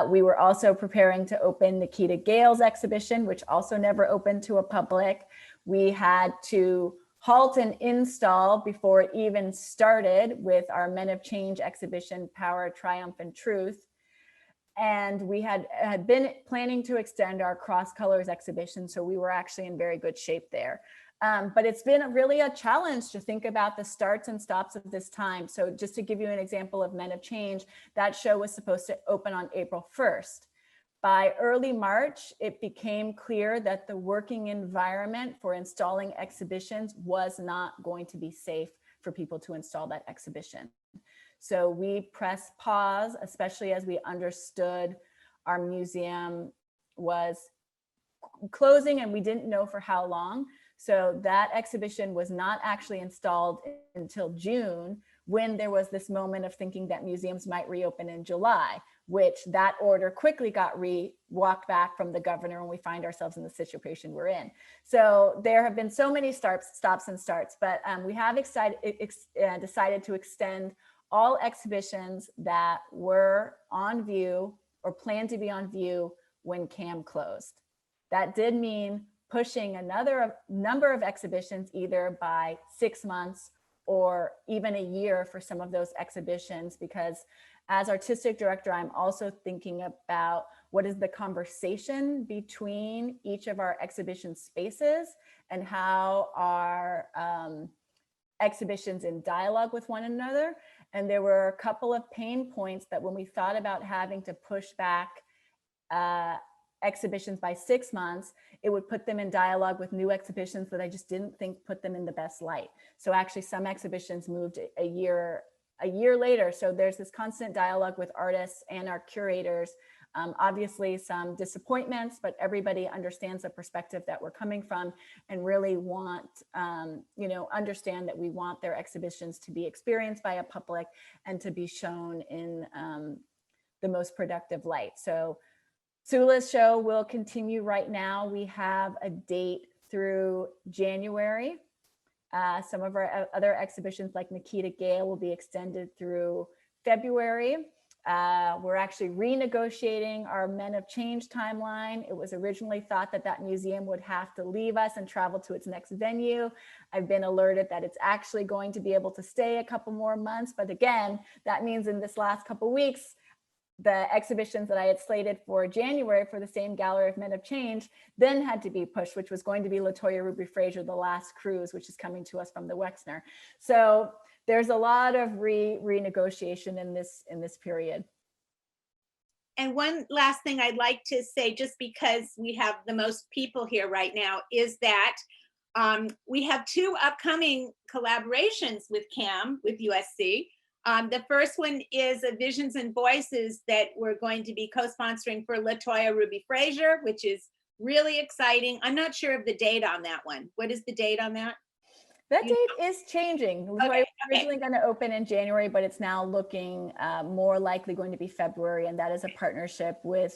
We were also preparing to open Nikita Gail's exhibition, which also never opened to a public. We had to halt and install before it even started with our Men of Change exhibition, Power, Triumph, and Truth. And we had been planning to extend our Cross Colors exhibition, so we were actually in very good shape there. But it's been really a challenge to think about the starts and stops of this time. So just to give you an example of Men of Change, that show was supposed to open on April 1st. By early March, it became clear that the working environment for installing exhibitions was not going to be safe for people to install that exhibition. So we pressed pause, especially as we understood our museum was closing and we didn't know for how long. So that exhibition was not actually installed until June, when there was this moment of thinking that museums might reopen in July, which that order quickly got walked back from the governor, and we find ourselves in the situation we're in. So there have been so many stops and starts, but we have decided to extend all exhibitions that were on view or planned to be on view when CAM closed. That did mean pushing another number of exhibitions either by 6 months or even a year for some of those exhibitions, because as artistic director, I'm also thinking about what is the conversation between each of our exhibition spaces and how are exhibitions in dialogue with one another. And there were a couple of pain points that when we thought about having to push back exhibitions by 6 months, it would put them in dialogue with new exhibitions that I just didn't think put them in the best light. So actually some exhibitions moved a year later. So there's this constant dialogue with artists and our curators. Obviously some disappointments, but everybody understands the perspective that we're coming from and really want, understand that we want their exhibitions to be experienced by a public and to be shown in the most productive light. So Sula's show will continue right now. We have a date through January. Some of our other exhibitions like Nikita Gail will be extended through February. We're actually renegotiating our Men of Change timeline. It was originally thought that that museum would have to leave us and travel to its next venue. I've been alerted that it's actually going to be able to stay a couple more months. But again, that means in this last couple weeks, the exhibitions that I had slated for January for the same Gallery of Men of Change then had to be pushed, which was going to be LaToya Ruby Frazier, The Last Cruise, which is coming to us from the Wexner. So there's a lot of renegotiation in this period. And one last thing I'd like to say, just because we have the most people here right now, is that we have 2 upcoming collaborations with CAM, with USC. The first one is a Visions and Voices that we're going to be co-sponsoring for LaToya Ruby Frazier, which is really exciting. I'm not sure of the date on that one. What is the date on that? That You date is changing. So I was originally going to open in January, but it's now looking more likely going to be February. And that is a partnership with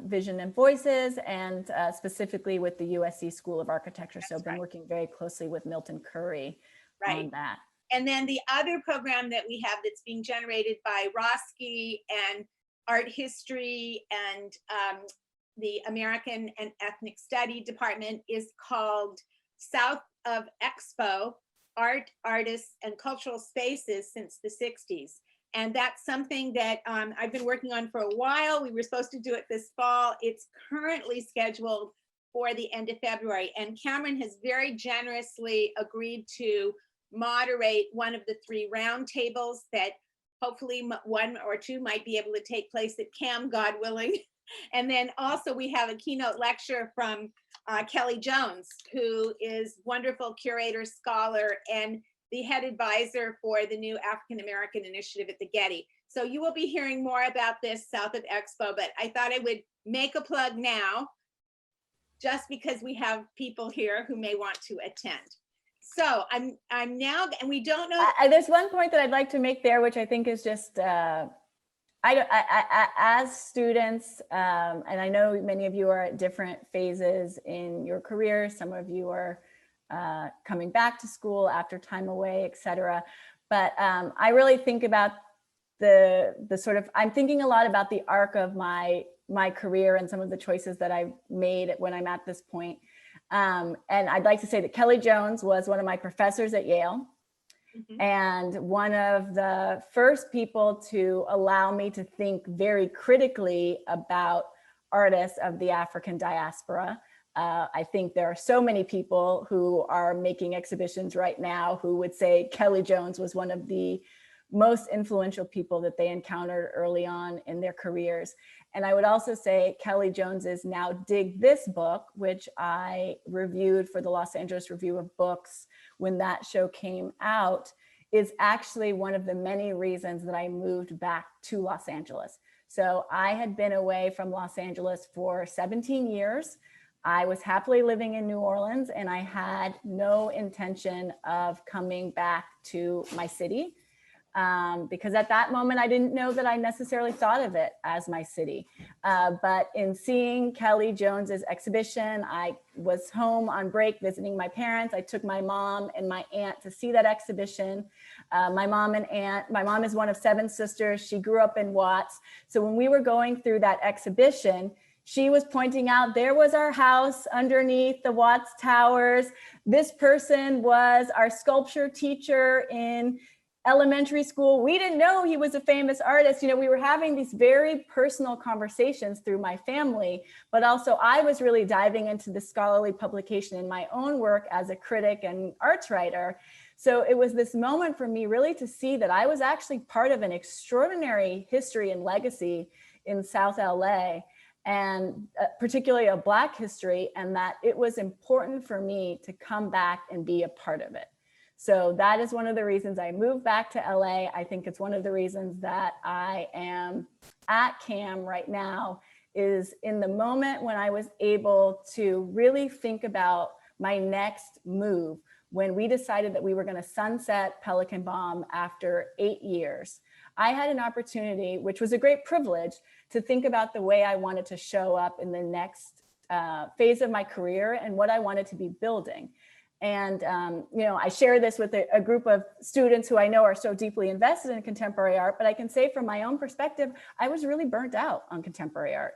Vision and Voices and specifically with the USC School of Architecture. So I've been working very closely with Milton Curry on that. And then the other program that we have that's being generated by Roski and Art History and the American and Ethnic Study Department is called South of Expo, Art, Artists, and Cultural Spaces since the 60s. And that's something that I've been working on for a while. We were supposed to do it this fall. It's currently scheduled for the end of February. And Cameron has very generously agreed to moderate one of the 3 roundtables that hopefully 1 or 2 might be able to take place at CAM, God willing. And then also we have a keynote lecture from Kelly Jones, who is wonderful curator, scholar, and the head advisor for the new African American initiative at the Getty. So you will be hearing more about this South of Expo, but I thought I would make a plug now, just because we have people here who may want to attend. So I'm now, and we don't know. There's one point that I'd like to make there, which I think is just, as students, and I know many of you are at different phases in your career. Some of you are coming back to school after time away, et cetera. But I really think about the sort of, I'm thinking a lot about the arc of my career and some of the choices that I've made when I'm at this point. And I'd like to say that Kelly Jones was one of my professors at Yale. And one of the first people to allow me to think very critically about artists of the African diaspora. I think there are so many people who are making exhibitions right now who would say Kelly Jones was one of the most influential people that they encountered early on in their careers. And I would also say Kelly Jones's Now Dig This book, which I reviewed for the Los Angeles Review of Books when that show came out, is actually one of the many reasons that I moved back to Los Angeles. So I had been away from Los Angeles for 17 years. I was happily living in New Orleans and I had no intention of coming back to my city. Because at that moment, I didn't know that I necessarily thought of it as my city. But in seeing Kelly Jones's exhibition, I was home on break visiting my parents. I took my mom and my aunt to see that exhibition. My mom is one of 7 sisters. She grew up in Watts. So when we were going through that exhibition, she was pointing out there was our house underneath the Watts Towers. This person was our sculpture teacher in elementary school. We didn't know he was a famous artist. You know, we were having these very personal conversations through my family, but also I was really diving into the scholarly publication in my own work as a critic and arts writer. So it was this moment for me really to see that I was actually part of an extraordinary history and legacy in South LA, and particularly a Black history, and that it was important for me to come back and be a part of it. So that is one of the reasons I moved back to LA. I think it's one of the reasons that I am at CAM right now, is in the moment when I was able to really think about my next move, when we decided that we were going to sunset Pelican Balm after 8 years. I had an opportunity, which was a great privilege, to think about the way I wanted to show up in the next phase of my career and what I wanted to be building. And, you know, I share this with a group of students who I know are so deeply invested in contemporary art, but I can say from my own perspective, I was really burnt out on contemporary art.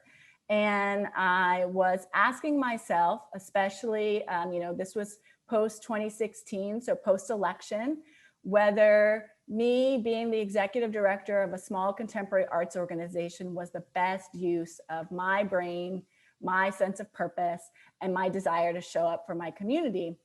And I was asking myself, especially, you know, this was post 2016, so post-election, whether me being the executive director of a small contemporary arts organization was the best use of my brain, my sense of purpose, and my desire to show up for my community.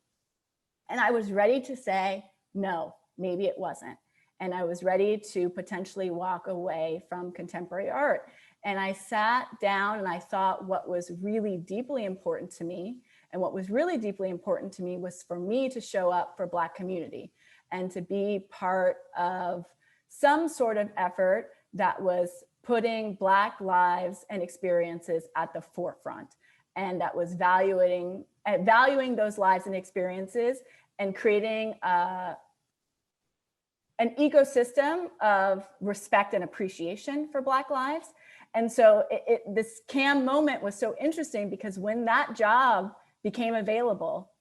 And I was ready to say, no, maybe it wasn't. And I was ready to potentially walk away from contemporary art. And I sat down and I thought what was really deeply important to me. And what was really deeply important to me was for me to show up for Black community and to be part of some sort of effort that was putting Black lives and experiences at the forefront. And that was valuing those lives and experiences and creating an ecosystem of respect and appreciation for Black lives. And so this CAM moment was so interesting because when that job became available,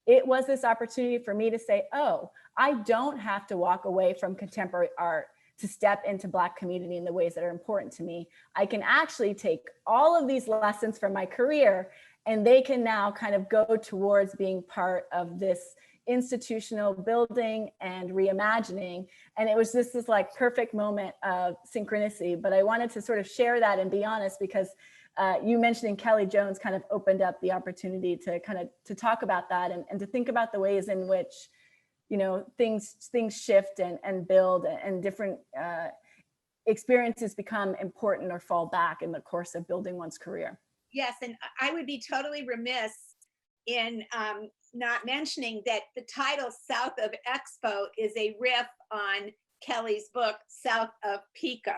it was this opportunity for me to say, oh, I don't have to walk away from contemporary art to step into Black community in the ways that are important to me. I can actually take all of these lessons from my career and they can now kind of go towards being part of this institutional building and reimagining. And it was just this like perfect moment of synchronicity. But I wanted to sort of share that and be honest, because you mentioning Kelly Jones kind of opened up the opportunity to to talk about that and to think about the ways in which, you know, things shift and build and different experiences become important or fall back in the course of building one's career. Yes, and I would be totally remiss in not mentioning that the title South of Expo is a riff on Kelly's book, South of Pico.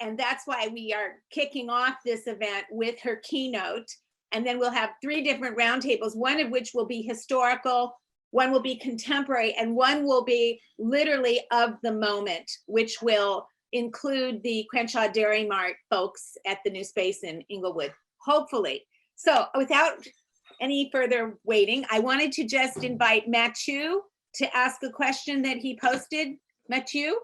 And that's why we are kicking off this event with her keynote. And then we'll have 3 different roundtables, one of which will be historical, one will be contemporary, and one will be literally of the moment, which will include the Crenshaw Dairy Mart folks at the new space in Inglewood, hopefully. So without any further waiting, I wanted to just invite Matthew to ask a question that he posted. Matthew?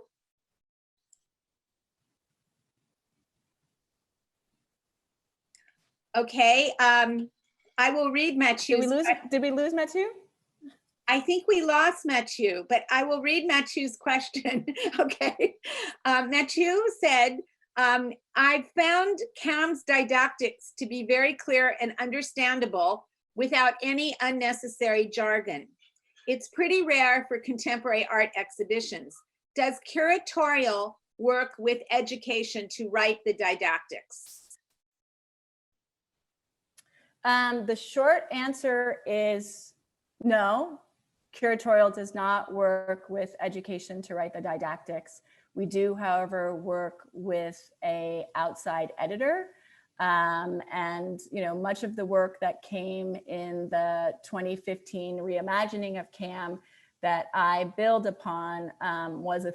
Okay, I will read Matthew. Did we lose Matthew? I think we lost Matthew, but I will read Matthew's question. Okay. Matthew said, I found CAM's didactics to be very clear and understandable without any unnecessary jargon. It's pretty rare for contemporary art exhibitions. Does curatorial work with education to write the didactics? The short answer is no. Curatorial does not work with education to write the didactics. We do, however, work with an outside editor. And you know, much of the work that came in the 2015 reimagining of CAM that I build upon was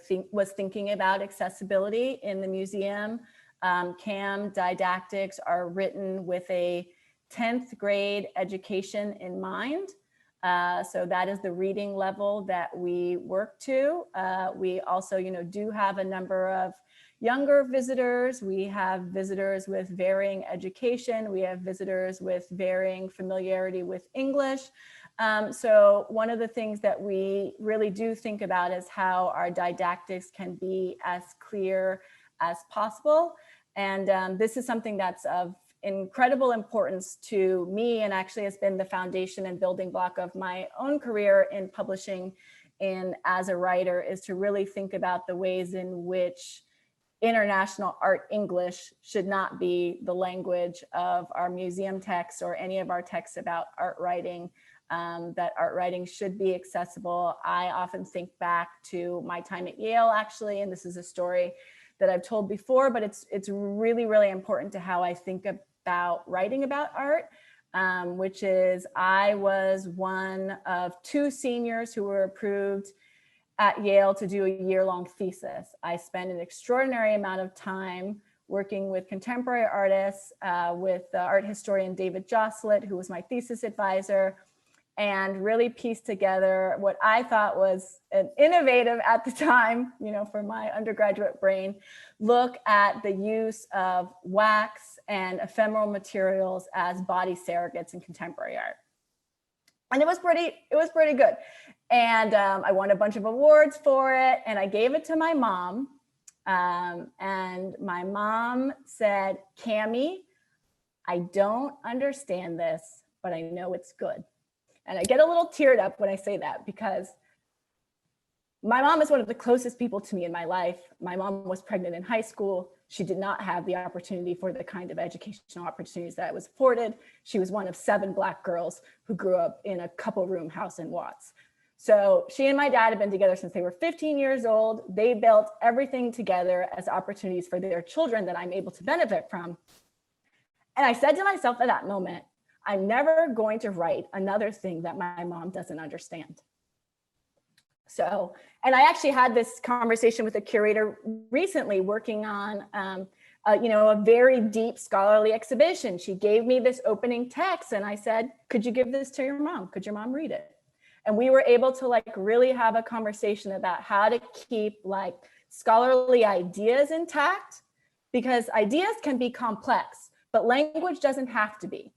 thinking about accessibility in the museum. CAM didactics are written with a 10th grade education in mind. So that is the reading level that we work to. We also, you know, do have a number of younger visitors. We have visitors with varying education. We have visitors with varying familiarity with English. So one of the things that we really do think about is how our didactics can be as clear as possible. And this is something that's of incredible importance to me, and actually has been the foundation and building block of my own career in publishing and as a writer, is to really think about the ways in which international art English should not be the language of our museum texts or any of our texts about art writing, that art writing should be accessible. I often think back to my time at Yale, actually, and this is a story that I've told before, but it's really, really important to how I think about writing about art, which is I was one of 2 seniors who were approved at Yale to do a year-long thesis. I spent an extraordinary amount of time working with contemporary artists, with the art historian David Jostlett, who was my thesis advisor, and really pieced together what I thought was an innovative at the time, you know, for my undergraduate brain, look at the use of wax and ephemeral materials as body surrogates in contemporary art. And it was pretty good. And I won a bunch of awards for it, and I gave it to my mom. And my mom said, "Cammie, I don't understand this, but I know it's good." And I get a little teared up when I say that, because my mom is one of the closest people to me in my life. My mom was pregnant in high school. She did not have the opportunity for the kind of educational opportunities that I was afforded. She was one of 7 Black girls who grew up in a couple-room house in Watts. So she and my dad have been together since they were 15 years old. They built everything together as opportunities for their children that I'm able to benefit from. And I said to myself at that moment, I'm never going to write another thing that my mom doesn't understand. So, and I actually had this conversation with a curator recently working on, a very deep scholarly exhibition. She gave me this opening text and I said, could you give this to your mom? Could your mom read it? And we were able to like really have a conversation about how to keep like scholarly ideas intact, because ideas can be complex, but language doesn't have to be.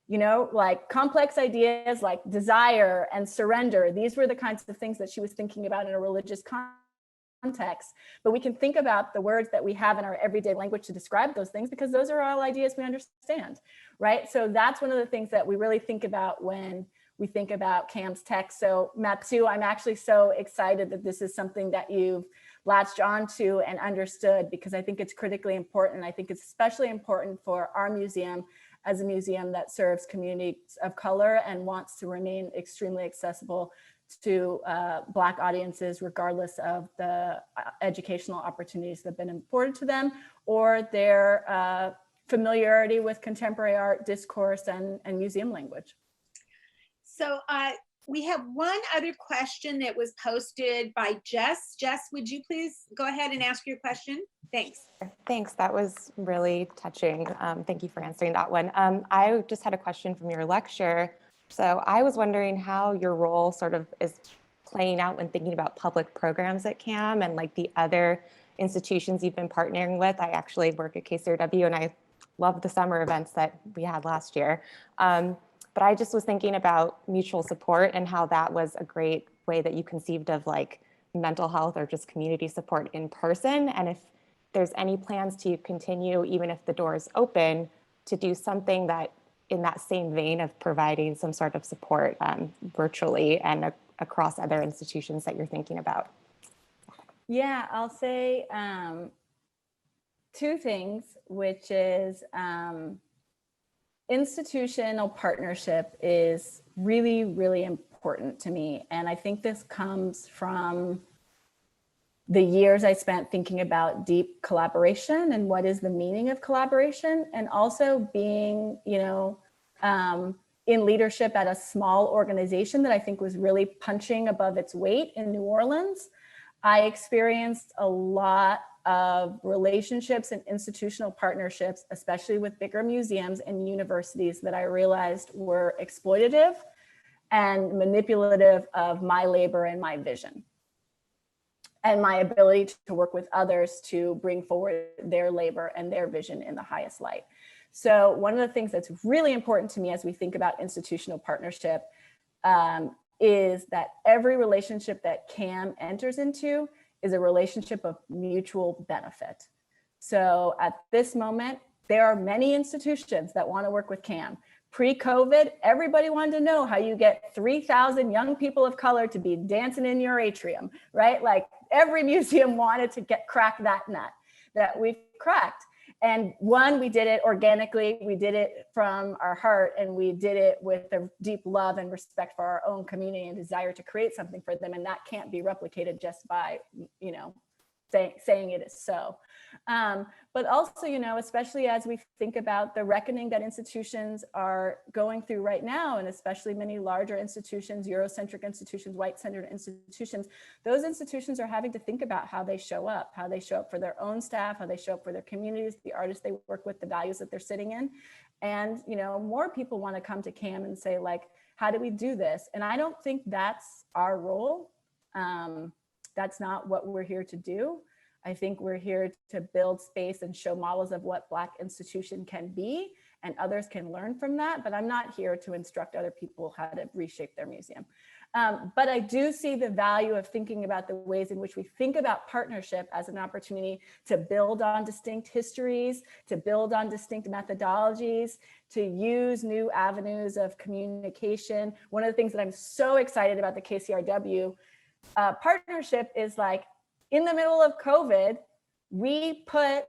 Like complex ideas like desire and surrender. These were the kinds of things that she was thinking about in a religious context. But we can think about the words that we have in our everyday language to describe those things, because those are all ideas we understand, right? So that's one of the things that we really think about when we think about CAM's text. So Matsu, I'm actually so excited that this is something that you've latched onto and understood, because I think it's critically important. I think it's especially important for our museum as a museum that serves communities of color and wants to remain extremely accessible to Black audiences, regardless of the educational opportunities that have been afforded to them or their familiarity with contemporary art, discourse, and museum language. So we have one other question that was posted by Jess. Jess, would you please go ahead and ask your question? Thanks. Thanks, that was really touching. Thank you for answering that one. I just had a question from your lecture. So I was wondering how your role sort of is playing out when thinking about public programs at CAM and like the other institutions you've been partnering with. I actually work at KCRW and I love the summer events that we had last year. But I just was thinking about mutual support and how that was a great way that you conceived of like mental health or just community support in person. And if there's any plans to continue, even if the door is open, to do something that in that same vein of providing some sort of support virtually and across other institutions that you're thinking about. Yeah, I'll say two things, which is institutional partnership is really, really important to me. And I think this comes from the years I spent thinking about deep collaboration and what is the meaning of collaboration, and also being, in leadership at a small organization that I think was really punching above its weight in New Orleans. I experienced a lot of relationships and institutional partnerships, especially with bigger museums and universities, that I realized were exploitative and manipulative of my labor and my vision, and my ability to work with others to bring forward their labor and their vision in the highest light. So one of the things that's really important to me as we think about institutional partnership is that every relationship that CAM enters into is a relationship of mutual benefit. So at this moment, there are many institutions that want to work with CAM. Pre-COVID, everybody wanted to know how you get 3,000 young people of color to be dancing in your atrium, right? Like every museum wanted to crack that nut that we've cracked. And one, we did it organically, we did it from our heart, and we did it with a deep love and respect for our own community and desire to create something for them. And that can't be replicated just by, saying it is so. But also, especially as we think about the reckoning that institutions are going through right now, and especially many larger institutions, Eurocentric institutions, white-centered institutions, those institutions are having to think about how they show up for their own staff, how they show up for their communities, the artists they work with, the values that they're sitting in. And, more people want to come to CAM and say, like, how do we do this? And I don't think that's our role. That's not what we're here to do. I think we're here to build space and show models of what Black institution can be, and others can learn from that. But I'm not here to instruct other people how to reshape their museum. But I do see the value of thinking about the ways in which we think about partnership as an opportunity to build on distinct histories, to build on distinct methodologies, to use new avenues of communication. One of the things that I'm so excited about the KCRW partnership is, like, in the middle of COVID, we put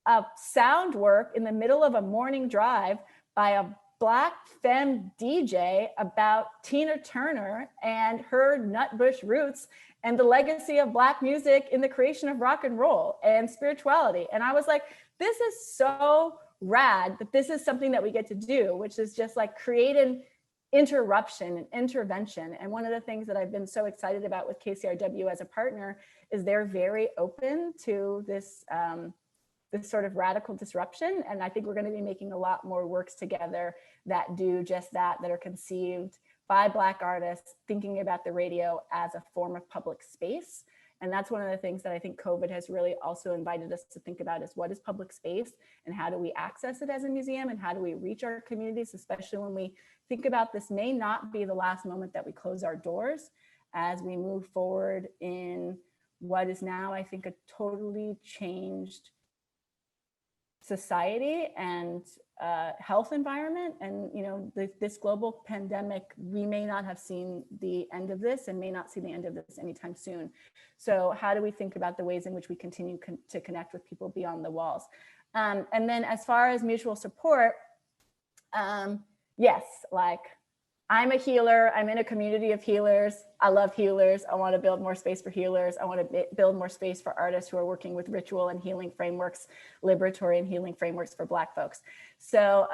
a sound work in the middle of a morning drive by a Black femme DJ about Tina Turner and her Nutbush roots and the legacy of Black music in the creation of rock and roll and spirituality. And I was like, this is so rad that this is something that we get to do, which is just like create an interruption and intervention. And one of the things that I've been so excited about with KCRW as a partner is they're very open to this, this sort of radical disruption. And I think we're going to be making a lot more works together that do just that, that are conceived by Black artists, thinking about the radio as a form of public space. And that's one of the things that I think COVID has really also invited us to think about, is what is public space and how do we access it as a museum, and how do we reach our communities, especially when we think about this may not be the last moment that we close our doors as we move forward in what is now, I think, a totally changed society and health environment. And this global pandemic, we may not have seen the end of this and may not see the end of this anytime soon. So how do we think about the ways in which we continue to connect with people beyond the walls? And then as far as mutual support, yes, like I'm a healer. I'm in a community of healers. I love healers. I want to build more space for healers. I want to build more space for artists who are working with ritual and healing frameworks, liberatory and healing frameworks for Black folks. So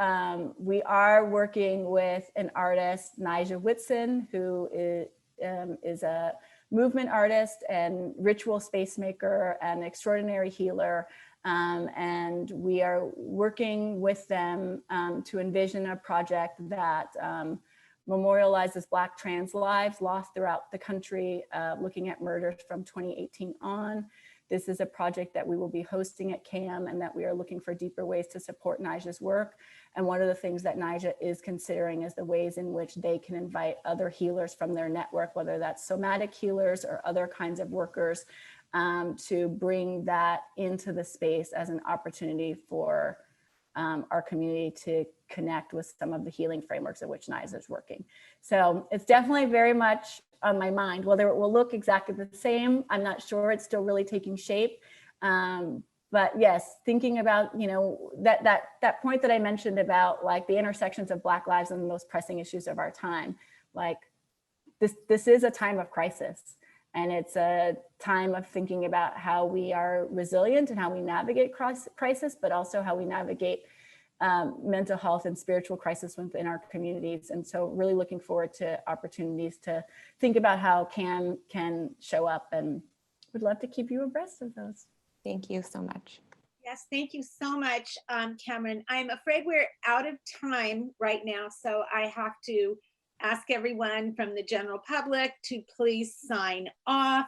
we are working with an artist, Nija Whitson, who is a movement artist and ritual space maker and extraordinary healer. And we are working with them to envision a project that memorializes Black trans lives lost throughout the country, looking at murders from 2018 on. This is a project that we will be hosting at CAM, and that we are looking for deeper ways to support Nija's work. And one of the things that Nija is considering is the ways in which they can invite other healers from their network, whether that's somatic healers or other kinds of workers, to bring that into the space as an opportunity for our community to connect with some of the healing frameworks in which Nija is working. So it's definitely very much on my mind. Whether it will look exactly the same, I'm not sure. It's still really taking shape. But yes, thinking about, that point that I mentioned about like the intersections of Black lives and the most pressing issues of our time, like this is a time of crisis. And it's a time of thinking about how we are resilient and how we navigate crisis, but also how we navigate mental health and spiritual crisis within our communities. And so really looking forward to opportunities to think about how CAM can show up, and would love to keep you abreast of those. Thank you so much. Yes, thank you so much, Cameron. I'm afraid we're out of time right now, so I have to ask everyone from the general public to please sign off.